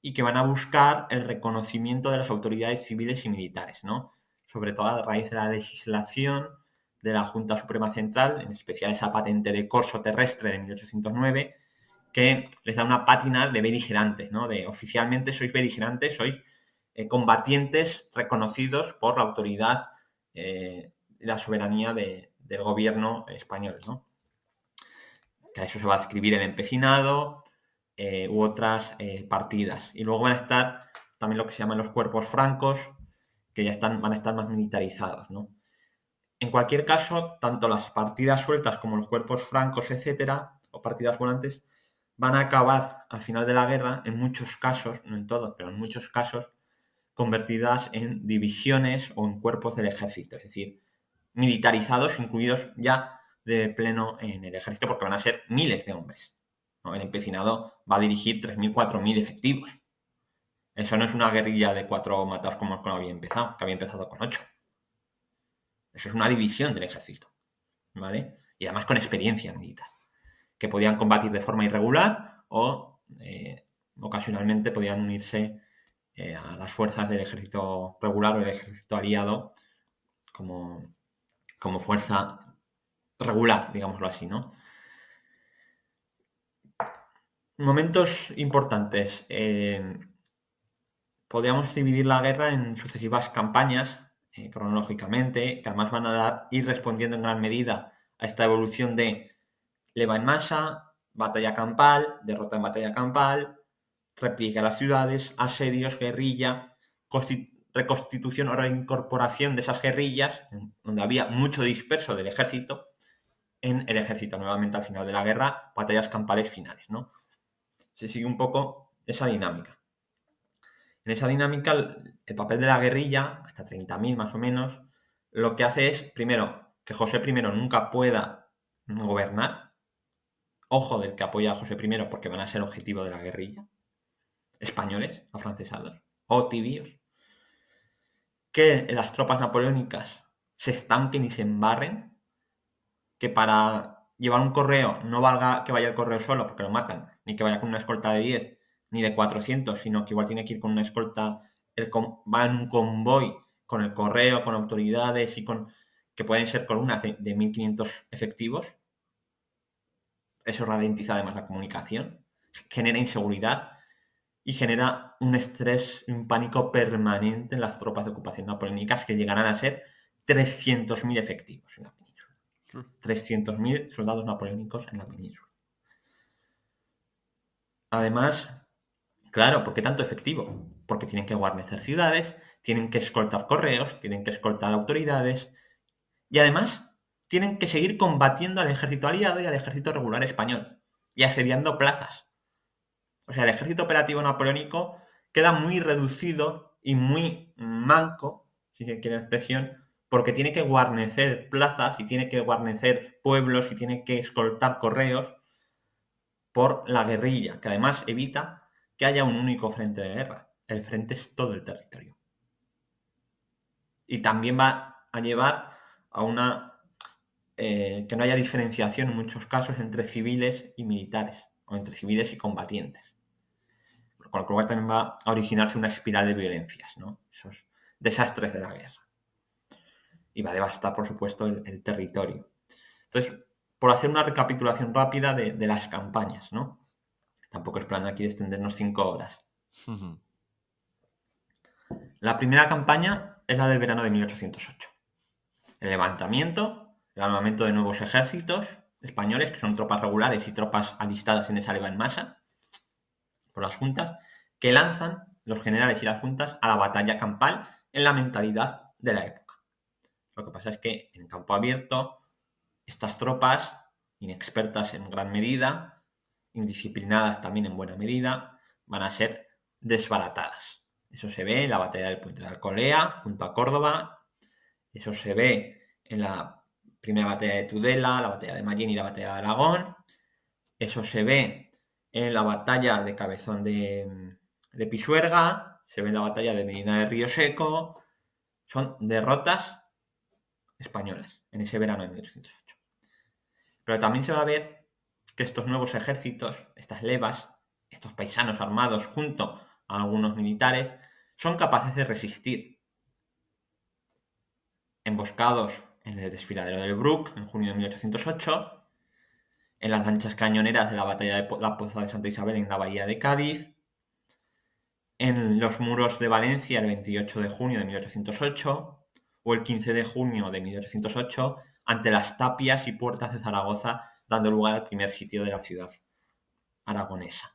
S2: y que van a buscar el reconocimiento de las autoridades civiles y militares, ¿no? Sobre todo a raíz de la legislación de la Junta Suprema Central, en especial esa patente de corso terrestre de 1809, que les da una pátina de beligerantes, ¿no? De oficialmente sois beligerantes, sois combatientes reconocidos por la autoridad y la soberanía del gobierno español, ¿no? Que a eso se va a escribir el empecinado u otras partidas. Y luego van a estar también lo que se llaman los cuerpos francos, que ya van a estar más militarizados, ¿no? En cualquier caso, tanto las partidas sueltas como los cuerpos francos, etcétera, o partidas volantes, van a acabar al final de la guerra, en muchos casos, no en todos, pero en muchos casos, convertidas en divisiones o en cuerpos del ejército, es decir, militarizados, incluidos ya de pleno en el ejército, porque van a ser miles de hombres, ¿no? El empecinado va a dirigir 3.000, 4.000 efectivos. Eso no es una guerrilla de 4 matados como había empezado, que había empezado con 8. Eso es una división del ejército, ¿vale? Y además con experiencia militar, que podían combatir de forma irregular o ocasionalmente podían unirse a las fuerzas del ejército regular o el ejército aliado como fuerza regular, digámoslo así, ¿no? Momentos importantes. Podríamos dividir la guerra en sucesivas campañas, cronológicamente, que además van a ir respondiendo en gran medida a esta evolución de leva en masa, batalla campal, derrota en batalla campal, repliegue a las ciudades, asedios, guerrilla, reconstitución o reincorporación de esas guerrillas, donde había mucho disperso del ejército, en el ejército nuevamente al final de la guerra, batallas campales finales, ¿no? Se sigue un poco esa dinámica. En esa dinámica, el papel de la guerrilla, hasta 30.000 más o menos, lo que hace es, primero, que José I nunca pueda gobernar. Ojo del que apoya a José I porque van a ser objetivo de la guerrilla. Españoles, afrancesados, o tibios. Que las tropas napoleónicas se estanquen y se embarren. Que para llevar un correo no valga que vaya el correo solo porque lo matan, ni que vaya con una escolta de 10 ni de 400, sino que igual tiene que ir con una escolta, va en un convoy con el correo, con autoridades y que pueden ser columnas de 1.500 efectivos. Eso ralentiza además la comunicación, genera inseguridad y genera un estrés, un pánico permanente en las tropas de ocupación napoleónicas que llegarán a ser 300.000 efectivos en la península.
S1: Sí.
S2: 300.000 soldados napoleónicos en la península. Además, claro, ¿por qué tanto efectivo? Porque tienen que guarnecer ciudades, tienen que escoltar correos, tienen que escoltar autoridades y además tienen que seguir combatiendo al ejército aliado y al ejército regular español y asediando plazas. O sea, el ejército operativo napoleónico queda muy reducido y muy manco, si se quiere la expresión, porque tiene que guarnecer plazas y tiene que guarnecer pueblos y tiene que escoltar correos por la guerrilla, que además evita que haya un único frente de guerra. El frente es todo el territorio. Y también va a llevar a una que no haya diferenciación en muchos casos entre civiles y militares, o entre civiles y combatientes. Con lo cual también va a originarse una espiral de violencias, ¿no? Esos desastres de la guerra. Y va a devastar, por supuesto, el territorio. Entonces, por hacer una recapitulación rápida de las campañas, ¿no? Tampoco es plan aquí de extendernos 5 horas.
S1: Ujú.
S2: La primera campaña es la del verano de 1808. El levantamiento, el armamento de nuevos ejércitos españoles, que son tropas regulares y tropas alistadas en esa leva en masa, por las juntas, que lanzan los generales y las juntas a la batalla campal en la mentalidad de la época. Lo que pasa es que en campo abierto, estas tropas, inexpertas en gran medida, indisciplinadas también en buena medida, van a ser desbaratadas. Eso se ve en la batalla del Puente de Alcolea, junto a Córdoba. Eso se ve en la primera batalla de Tudela, la batalla de Mayén y la batalla de Aragón. Eso se ve en la batalla de Cabezón de Pisuerga, se ve en la batalla de Medina de Río Seco. Son derrotas españolas en ese verano de 1808. Pero también se va a ver que estos nuevos ejércitos, estas levas, estos paisanos armados junto a algunos militares, son capaces de resistir. Emboscados en el desfiladero del Bruc en junio de 1808, en las lanchas cañoneras de la batalla de la Poza de Santa Isabel en la bahía de Cádiz, en los muros de Valencia el 28 de junio de 1808 o el 15 de junio de 1808 ante las tapias y puertas de Zaragoza, dando lugar al primer sitio de la ciudad aragonesa.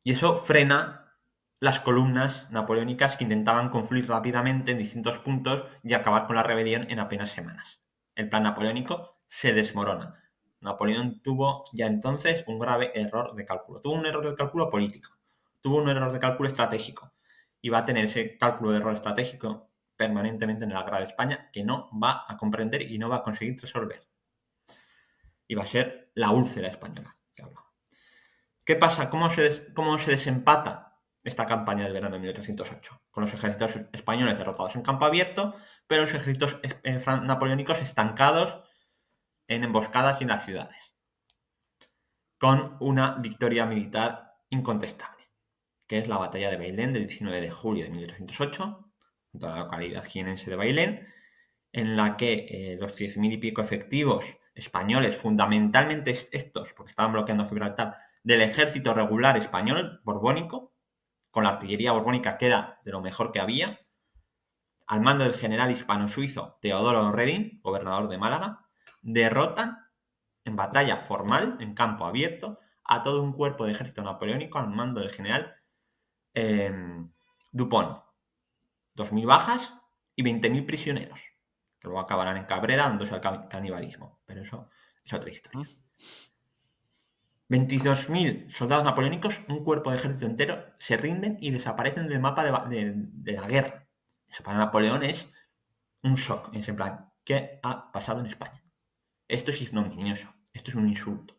S2: Y eso frena las columnas napoleónicas que intentaban confluir rápidamente en distintos puntos y acabar con la rebelión en apenas semanas. El plan napoleónico se desmorona. Napoleón tuvo ya entonces un grave error de cálculo. Tuvo un error de cálculo político, tuvo un error de cálculo estratégico y va a tener ese cálculo de error estratégico permanentemente en la guerra de España que no va a comprender y no va a conseguir resolver. Y va a ser la úlcera española que hablaba. ¿Qué pasa? ¿Cómo se desempata esta campaña del verano de 1808? Con los ejércitos españoles derrotados en campo abierto, pero los ejércitos napoleónicos estancados en emboscadas y en las ciudades. Con una victoria militar incontestable, que es la batalla de Bailén del 19 de julio de 1808, junto a la localidad jienense de Bailén, en la que los 10.000 y pico efectivos españoles, fundamentalmente estos, porque estaban bloqueando Gibraltar, del ejército regular español borbónico, con la artillería borbónica que era de lo mejor que había, al mando del general hispano-suizo Teodoro Reding, gobernador de Málaga, derrotan en batalla formal, en campo abierto, a todo un cuerpo de ejército napoleónico al mando del general Dupont. 2.000 bajas y 20.000 prisioneros, que luego acabarán en Cabrera dándose al canibalismo, pero eso es otra historia. 22.000 soldados napoleónicos, un cuerpo de ejército entero, se rinden y desaparecen del mapa de la guerra. Eso para Napoleón es un shock, es en plan, ¿qué ha pasado en España? Esto es ignominioso, esto es un insulto.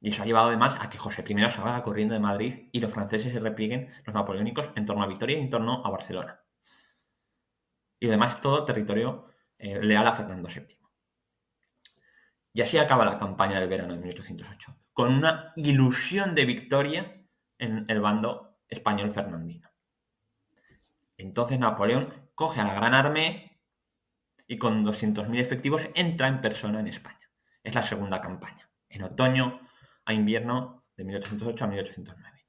S2: Y eso ha llevado además a que José I salga corriendo de Madrid y los franceses se replieguen, los napoleónicos, en torno a Vitoria y en torno a Barcelona. Y además todo territorio leal a Fernando VII. Y así acaba la campaña del verano de 1808, con una ilusión de victoria en el bando español fernandino. Entonces Napoleón coge a la Gran Armée y con 200.000 efectivos entra en persona en España. Es la segunda campaña, en otoño a invierno de 1808 a 1809.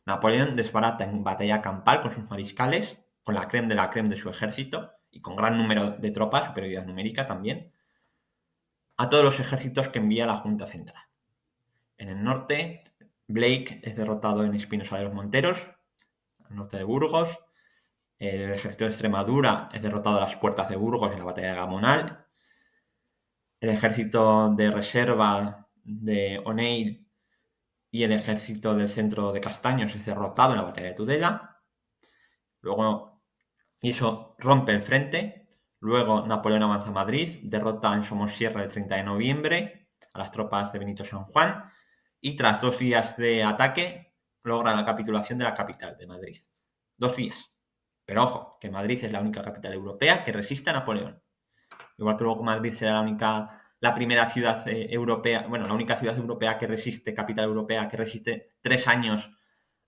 S2: Napoleón desbarata en batalla campal con sus mariscales con la creme de su ejército y con gran número de tropas, superioridad numérica también, a todos los ejércitos que envía la Junta Central. En el norte, Blake es derrotado en Espinosa de los Monteros, al norte de Burgos. El ejército de Extremadura es derrotado a las puertas de Burgos en la batalla de Gamonal. El ejército de reserva de O'Neill y el ejército del centro de Castaños es derrotado en la batalla de Tudela. Luego, y eso rompe el frente. Luego Napoleón avanza a Madrid, derrota en Somosierra el 30 de noviembre a las tropas de Benito San Juan y tras 2 días de ataque logra la capitulación de la capital, de Madrid. 2 días. Pero ojo, que Madrid es la única capital europea que resiste a Napoleón. Igual que luego Madrid será la primera ciudad europea, bueno, la única ciudad europea que resiste, capital europea, que resiste 3 años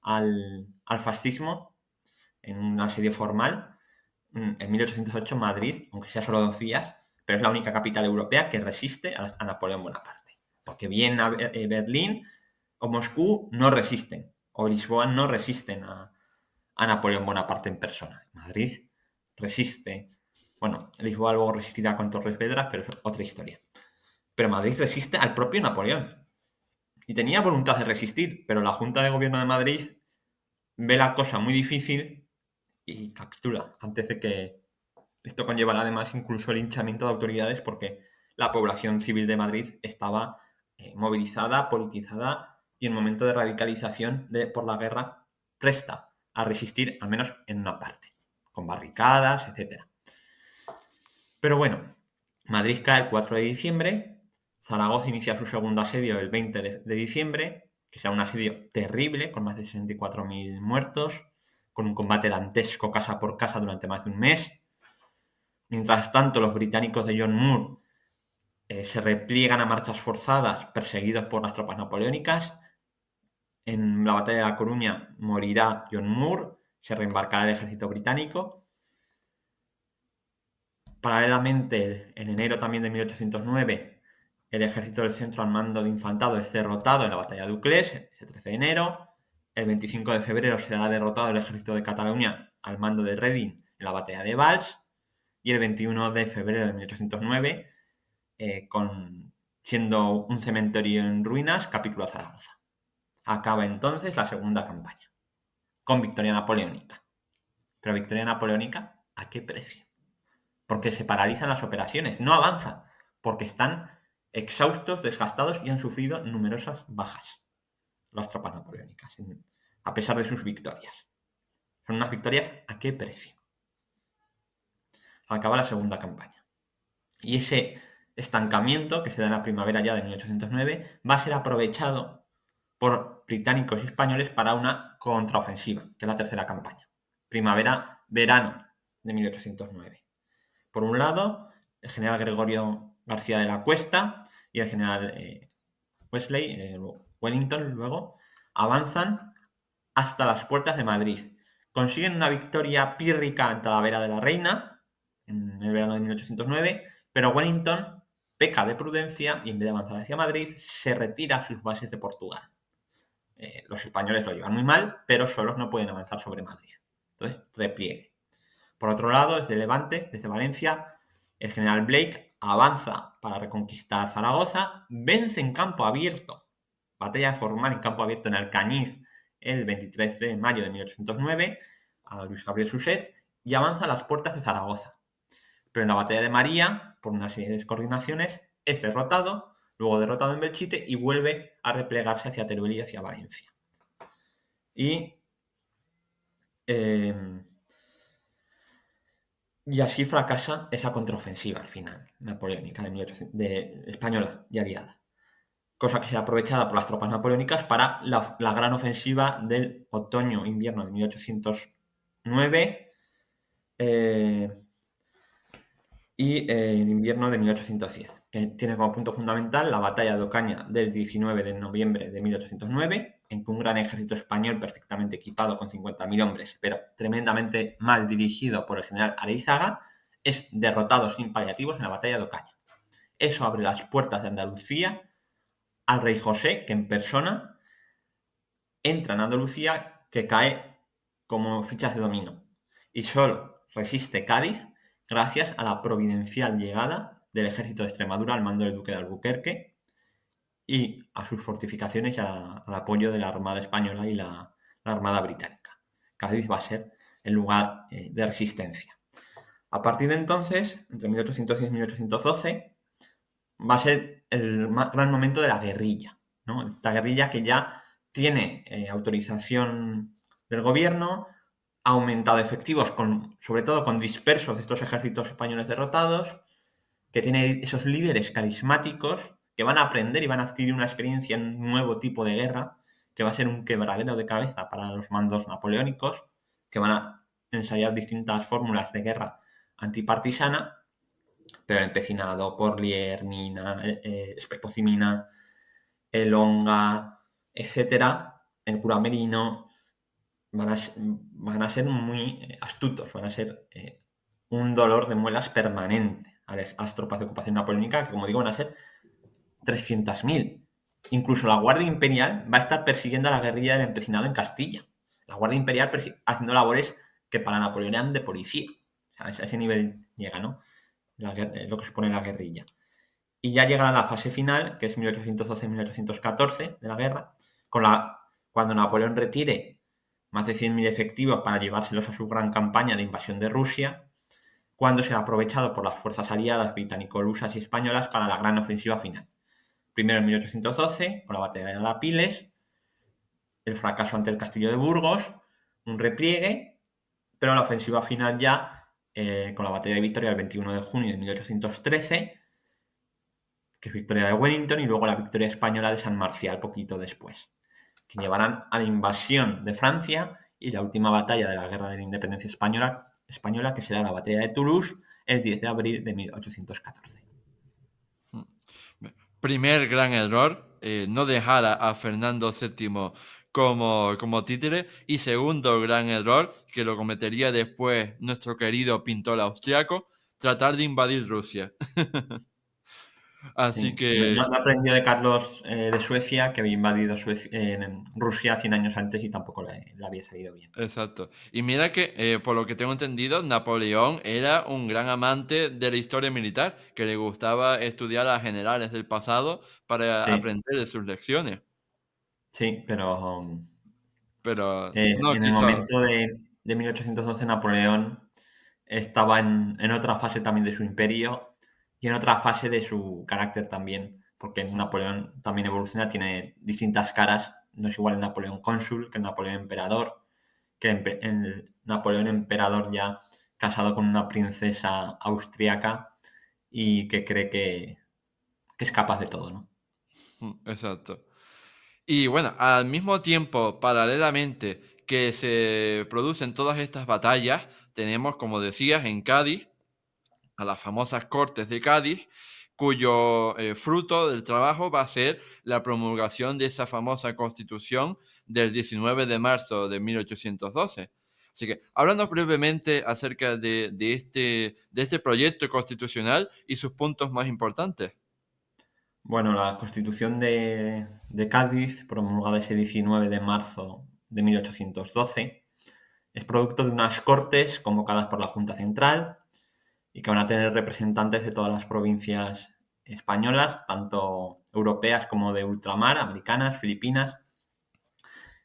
S2: al fascismo en un asedio formal. En 1808 Madrid, aunque sea solo 2 días, pero es la única capital europea que resiste a Napoleón Bonaparte. Porque bien Berlín o Moscú no resisten, o Lisboa no resisten a Napoleón Bonaparte en persona. Madrid resiste. Bueno, Lisboa luego resistirá con Torres Vedras, pero es otra historia. Pero Madrid resiste al propio Napoleón. Y tenía voluntad de resistir, pero la Junta de Gobierno de Madrid ve la cosa muy difícil y capitula antes de que esto conllevará además incluso el linchamiento de autoridades porque la población civil de Madrid estaba movilizada, politizada y en momento de radicalización por la guerra presta a resistir, al menos en una parte, con barricadas, etc. Pero bueno, Madrid cae el 4 de diciembre, Zaragoza inicia su segundo asedio el 20 de diciembre, que será un asedio terrible, con más de 64.000 muertos, con un combate dantesco casa por casa durante más de un mes. Mientras tanto, los británicos de John Moore se repliegan a marchas forzadas, perseguidos por las tropas napoleónicas. En la batalla de La Coruña morirá John Moore, se reembarcará el ejército británico. Paralelamente, en enero también de 1809, el ejército del centro al mando de infantado es derrotado en la batalla de Uclés, ese 13 de enero. El 25 de febrero será derrotado el ejército de Cataluña al mando de Reding en la batalla de Valls. Y el 21 de febrero de 1809, siendo un cementerio en ruinas, capitula Zaragoza. Acaba entonces la segunda campaña, con victoria napoleónica. Pero victoria napoleónica, ¿a qué precio? Porque se paralizan las operaciones, no avanzan, porque están exhaustos, desgastados y han sufrido numerosas bajas las tropas napoleónicas, a pesar de sus victorias. Son unas victorias ¿a qué precio? Acaba la segunda campaña. Y ese estancamiento que se da en la primavera ya de 1809 va a ser aprovechado por británicos y españoles para una contraofensiva, que es la tercera campaña. Primavera-verano de 1809. Por un lado, el general Gregorio García de la Cuesta y el general Wellington luego avanzan hasta las puertas de Madrid. Consiguen una victoria pírrica en Talavera de la Reina en el verano de 1809, pero Wellington peca de prudencia y en vez de avanzar hacia Madrid, se retira a sus bases de Portugal. Los españoles lo llevan muy mal, pero solos no pueden avanzar sobre Madrid. Entonces, repliegue. Por otro lado, desde Levante, desde Valencia, el general Blake avanza para reconquistar Zaragoza, vence en campo abierto, batalla formal en campo abierto en Alcañiz el 23 de mayo de 1809 a Luis Gabriel Suchet y avanza a las puertas de Zaragoza. Pero en la batalla de María, por una serie de descoordinaciones, es derrotado, luego derrotado en Belchite y vuelve a replegarse hacia Teruel y hacia Valencia. Y así fracasa esa contraofensiva al final, napoleónica de española y aliada. Cosa que será aprovechada por las tropas napoleónicas para la gran ofensiva del otoño-invierno de 1809 y el invierno de 1810, que tiene como punto fundamental la batalla de Ocaña del 19 de noviembre de 1809, en que un gran ejército español perfectamente equipado con 50.000 hombres, pero tremendamente mal dirigido por el general Areizaga, es derrotado sin paliativos en la batalla de Ocaña. Eso abre las puertas de Andalucía al rey José, que en persona entra en Andalucía, que cae como fichas de dominó. y solo resiste Cádiz gracias a la providencial llegada del ejército de Extremadura al mando del duque de Albuquerque y a sus fortificaciones y al apoyo de la Armada Española y la Armada Británica. Cádiz va a ser el lugar de resistencia. A partir de entonces, entre 1810 y 1812, va a ser el gran momento de la guerrilla, ¿no? Esta guerrilla que ya tiene autorización del gobierno, ha aumentado efectivos, sobre todo con dispersos de estos ejércitos españoles derrotados, que tiene esos líderes carismáticos que van a aprender y van a adquirir una experiencia en un nuevo tipo de guerra, que va a ser un quebradero de cabeza para los mandos napoleónicos, que van a ensayar distintas fórmulas de guerra antipartisana, pero el empecinado, Porlier, Mina, Espejo Mina, Elonga, etcétera, el cura Merino, van a ser muy astutos, van a ser un dolor de muelas permanente a las tropas de ocupación napoleónica, que como digo van a ser 300.000. Incluso la Guardia Imperial va a estar persiguiendo a la guerrilla del empecinado en Castilla. La Guardia Imperial haciendo labores que para Napoleón eran de policía. O sea, a ese nivel llega, ¿no? Lo que supone la guerrilla. Y ya llegará la fase final, que es 1812-1814 de la guerra, cuando Napoleón retire más de 100.000 efectivos para llevárselos a su gran campaña de invasión de Rusia, cuando será aprovechado por las fuerzas aliadas británico-lusas y españolas para la gran ofensiva final. Primero en 1812, con la batalla de Alapiles, el fracaso ante el castillo de Burgos, un repliegue, pero la ofensiva final ya, con la batalla de Victoria el 21 de junio de 1813, que es victoria de Wellington, y luego la victoria española de San Marcial poquito después, que llevarán a la invasión de Francia y la última batalla de la Guerra de la Independencia española, que será la batalla de Toulouse el 10 de abril de 1814.
S1: Primer gran error, no dejar a Fernando VII como títere. Y segundo gran error, que lo cometería después nuestro querido pintor austriaco, tratar de invadir Rusia. Así
S2: Sí, no
S1: que,
S2: aprendió de Carlos de Suecia, que había invadido en Rusia 100 años antes y tampoco le había salido bien.
S1: exacto. Y mira que, por lo que tengo entendido, Napoleón era un gran amante de la historia militar, que le gustaba estudiar a generales del pasado para
S2: Sí,
S1: aprender de sus lecciones,
S2: sí, pero
S1: pero no
S2: en el
S1: quiso.
S2: momento de 1812 Napoleón estaba en otra fase también de su imperio y en otra fase de su carácter también, porque Napoleón también evoluciona, tiene distintas caras, no es igual el Napoleón cónsul que el Napoleón emperador, que el Napoleón emperador ya casado con una princesa austriaca y que cree que es capaz de todo, ¿no?
S1: Exacto. Y bueno, al mismo tiempo, paralelamente que se producen todas estas batallas, tenemos, como decías, en Cádiz, a las famosas Cortes de Cádiz, cuyo fruto del trabajo va a ser la promulgación de esa famosa Constitución del 19 de marzo de 1812. Así que, hablando brevemente acerca de este proyecto constitucional y sus puntos más importantes.
S2: Bueno, la Constitución de Cádiz, promulgada ese 19 de marzo de 1812, es producto de unas cortes convocadas por la Junta Central y que van a tener representantes de todas las provincias españolas, tanto europeas como de ultramar, americanas, filipinas,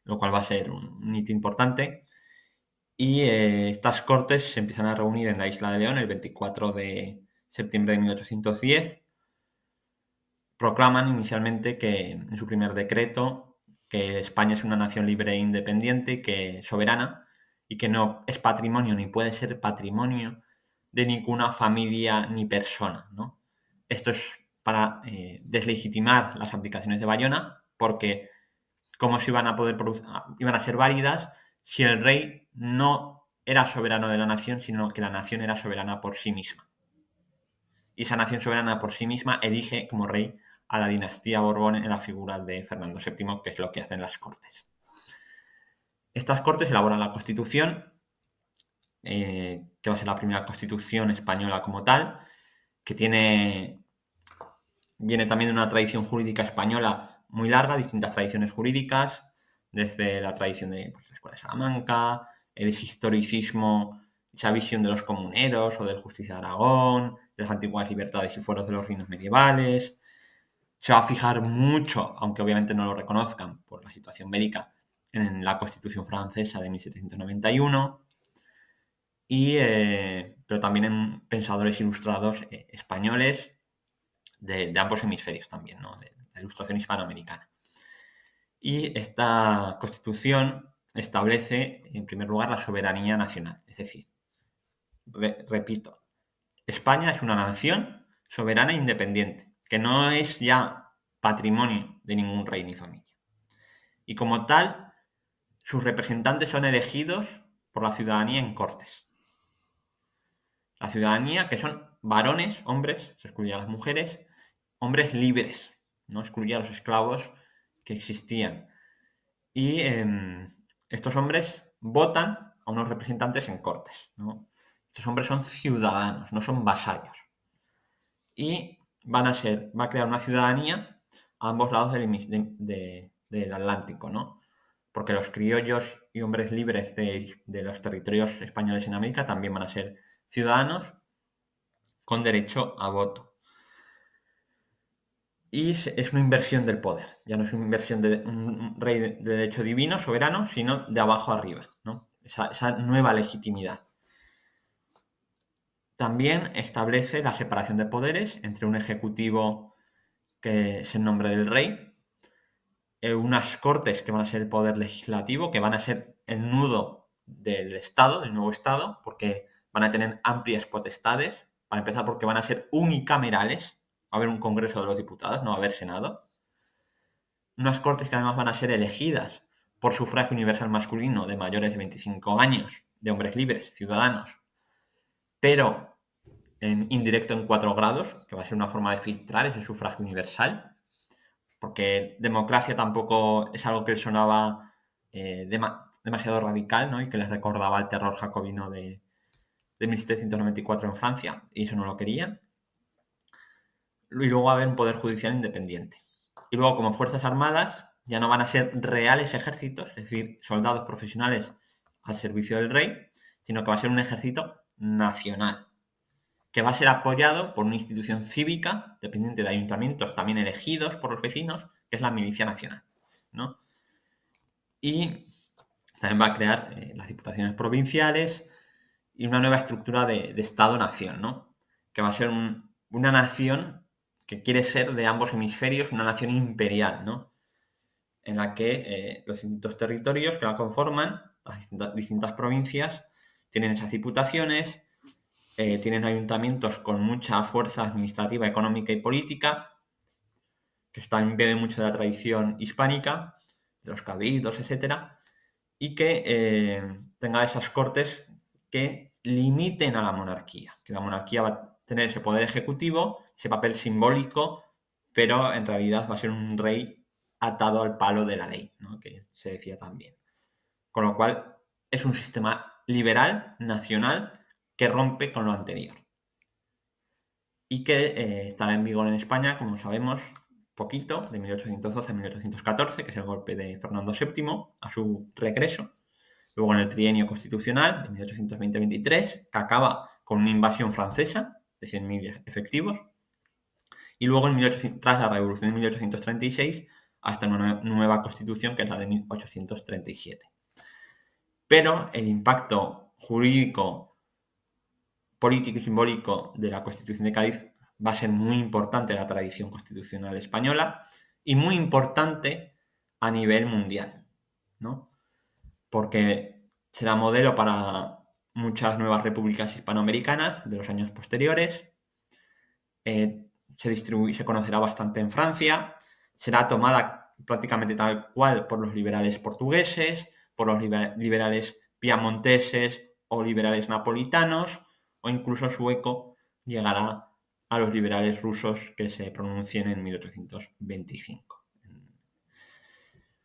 S2: lo cual va a ser un hito importante. Y estas cortes se empiezan a reunir en la Isla de León el 24 de septiembre de 1810. Proclaman inicialmente que en su primer decreto que España es una nación libre e independiente, que soberana y que no es patrimonio ni puede ser patrimonio de ninguna familia ni persona, ¿no? Esto es para deslegitimar las abdicaciones de Bayona, porque cómo se iban a poder iban a ser válidas si el rey no era soberano de la nación, sino que la nación era soberana por sí misma. Y esa nación soberana por sí misma elige como rey a la dinastía Borbón en la figura de Fernando VII, que es lo que hacen las Cortes. Estas Cortes elaboran la Constitución, que va a ser la primera Constitución española como tal, que viene también de una tradición jurídica española muy larga, distintas tradiciones jurídicas, desde la tradición de la Escuela de Salamanca, el historicismo esa visión de los comuneros o del Justicia de Aragón, de las antiguas libertades y fueros de los reinos medievales. Se va a fijar mucho, aunque obviamente no lo reconozcan por la situación bélica, en la Constitución francesa de 1791, pero también en pensadores ilustrados españoles de ambos hemisferios también, ¿no? De la ilustración hispanoamericana. Y esta Constitución establece, en primer lugar, la soberanía nacional. Es decir, repito, España es una nación soberana e independiente, que no es ya patrimonio de ningún rey ni familia. Y como tal, sus representantes son elegidos por la ciudadanía en cortes. La ciudadanía, que son varones, hombres, se excluye a las mujeres, hombres libres, no excluye a los esclavos que existían. Y estos hombres votan a unos representantes en cortes, ¿no? Estos hombres son ciudadanos, no son vasallos. Y va a crear una ciudadanía a ambos lados del Atlántico, ¿no? Porque los criollos y hombres libres de los territorios españoles en América también van a ser ciudadanos con derecho a voto. Y es una inversión del poder, ya no es una inversión de un rey de derecho divino, soberano, sino de abajo arriba, ¿no? Esa nueva legitimidad. También establece la separación de poderes entre un ejecutivo, que es el nombre del rey, unas cortes que van a ser el poder legislativo, que van a ser el nudo del Estado, del nuevo Estado, porque van a tener amplias potestades, para empezar porque van a ser unicamerales, va a haber un Congreso de los Diputados, no va a haber Senado. Unas cortes que además van a ser elegidas por sufragio universal masculino de mayores de 25 años, de hombres libres, ciudadanos, pero indirecto en 4 grados, que va a ser una forma de filtrar ese sufragio universal, porque democracia tampoco es algo que sonaba demasiado radical, ¿no? Y que les recordaba el terror jacobino de 1794 en Francia, y eso no lo querían. Y luego va a haber un poder judicial independiente. Y luego, como fuerzas armadas, ya no van a ser reales ejércitos, es decir, soldados profesionales al servicio del rey, sino que va a ser un ejército nacional, que va a ser apoyado por una institución cívica, dependiente de ayuntamientos también elegidos por los vecinos, que es la Milicia Nacional, ¿no? Y también va a crear las diputaciones provinciales y una nueva estructura de Estado-nación, ¿no? Que va a ser una nación que quiere ser de ambos hemisferios, una nación imperial, ¿no? En la que los distintos territorios que la conforman, las distintas provincias, tienen esas diputaciones, tienen ayuntamientos con mucha fuerza administrativa, económica y política, que también bebe mucho de la tradición hispánica, de los cabildos, etcétera, y que tenga esas cortes que limiten a la monarquía, que la monarquía va a tener ese poder ejecutivo, ese papel simbólico, pero en realidad va a ser un rey atado al palo de la ley, ¿no? Que se decía también. Con lo cual es un sistema liberal, nacional, que rompe con lo anterior. Y que estará en vigor en España, como sabemos, poquito, de 1812 a 1814, que es el golpe de Fernando VII, a su regreso. Luego en el trienio constitucional de 1820-23, que acaba con una invasión francesa de 100.000 efectivos. Y luego tras la revolución de 1836, hasta una nueva constitución, que es la de 1837. Pero el impacto jurídico, político y simbólico de la Constitución de Cádiz va a ser muy importante en la tradición constitucional española y muy importante a nivel mundial, ¿no? Porque será modelo para muchas nuevas repúblicas hispanoamericanas de los años posteriores. Se conocerá bastante en Francia. Será tomada prácticamente tal cual por los liberales portugueses, por los liberales piamonteses o liberales napolitanos, o incluso su eco llegará a los liberales rusos que se pronuncien en 1825.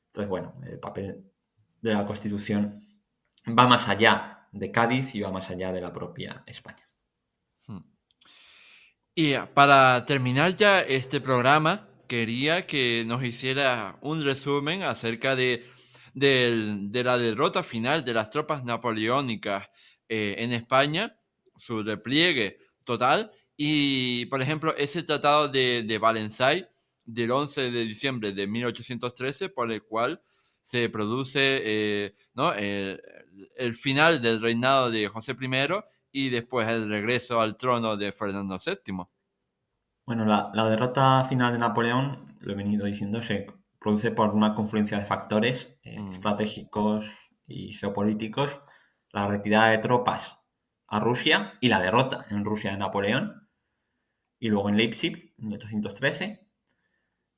S2: Entonces, bueno, el papel de la Constitución va más allá de Cádiz y va más allá de la propia España.
S1: Y para terminar ya este programa, quería que nos hiciera un resumen acerca de la derrota final de las tropas napoleónicas en España, su repliegue total. Y, por ejemplo, ese tratado de Valensay del 11 de diciembre de 1813, por el cual se produce ¿no? El final del reinado de José I y después el regreso al trono de Fernando VII.
S2: Bueno, la derrota final de Napoleón, lo he venido diciendo, se produce por una confluencia de factores
S1: Mm,
S2: estratégicos y geopolíticos, la retirada de tropas a Rusia y la derrota en Rusia de Napoleón, y luego en Leipzig, en 1813.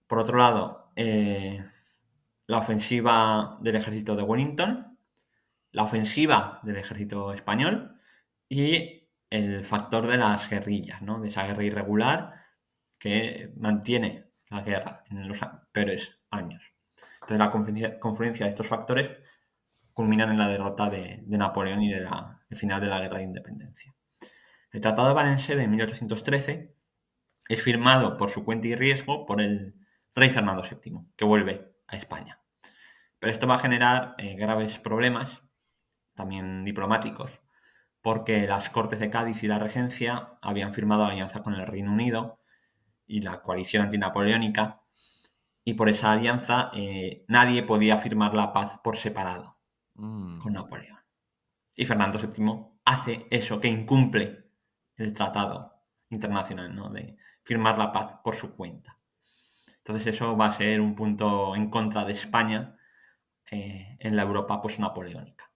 S2: Por otro lado, la ofensiva del ejército de Wellington, la ofensiva del ejército español y el factor de las guerrillas, ¿no? De esa guerra irregular que mantiene la guerra en los peores años. Entonces la confluencia de estos factores culminan en la derrota de Napoleón y el final de la guerra de independencia. El Tratado de Valencia de 1813 es firmado por su cuenta y riesgo por el rey Fernando VII, que vuelve a España. Pero esto va a generar graves problemas, también diplomáticos, porque las Cortes de Cádiz y la Regencia habían firmado alianza con el Reino Unido y la coalición antinapoleónica, y por esa alianza nadie podía firmar la paz por separado
S1: mm,
S2: con Napoleón. Y Fernando VII hace eso, que incumple el tratado internacional, ¿no? De firmar la paz por su cuenta. Entonces eso va a ser un punto en contra de España en la Europa post-napoleónica,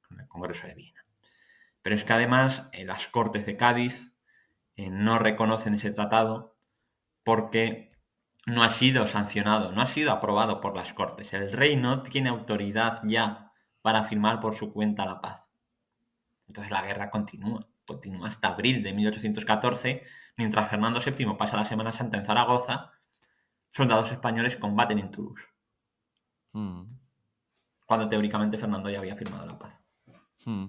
S2: con el Congreso de Viena. Pero es que además las Cortes de Cádiz no reconocen ese tratado porque no ha sido sancionado, no ha sido aprobado por las Cortes. El rey no tiene autoridad ya para firmar por su cuenta la paz. Entonces la guerra continúa hasta abril de 1814, mientras Fernando VII pasa la Semana Santa en Zaragoza, soldados españoles combaten en Toulouse,
S1: mm,
S2: cuando teóricamente Fernando ya había firmado la paz.
S1: mm.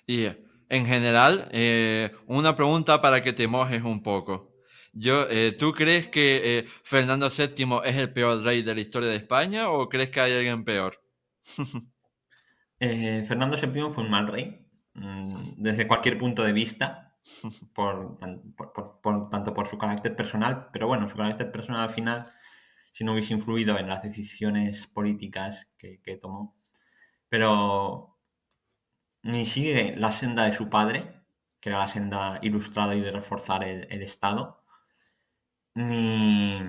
S1: Y en general, una pregunta para que te mojes un poco. ¿Tú crees que Fernando VII es el peor rey de la historia de España o crees que hay alguien peor?
S2: Fernando VII fue un mal rey, desde cualquier punto de vista, tanto por su carácter personal, pero bueno, su carácter personal al final, si no hubiese influido en las decisiones políticas que tomó, pero ni sigue la senda de su padre, que era la senda ilustrada y de reforzar el Estado, ni,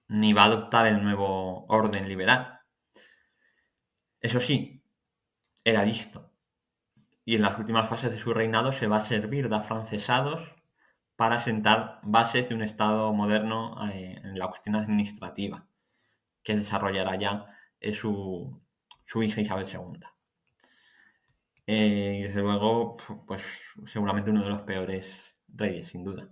S2: ni va a adoptar el nuevo orden liberal. Eso sí, era listo. Y en las últimas fases de su reinado se va a servir de afrancesados para sentar bases de un Estado moderno en la cuestión administrativa, que desarrollará ya su hija Isabel II. Y desde luego, pues seguramente uno de los peores reyes, sin duda.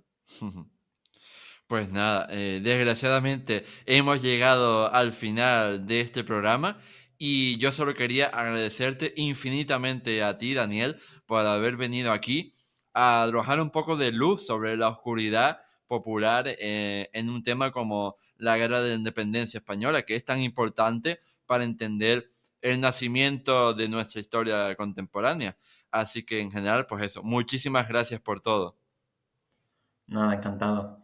S1: Pues nada, desgraciadamente hemos llegado al final de este programa y yo solo quería agradecerte infinitamente a ti, Daniel, por haber venido aquí a arrojar un poco de luz sobre la oscuridad popular en un tema como la Guerra de la Independencia Española, que es tan importante para entender el nacimiento de nuestra historia contemporánea. Así que en general, pues eso, muchísimas gracias por todo.
S2: Nada, encantado.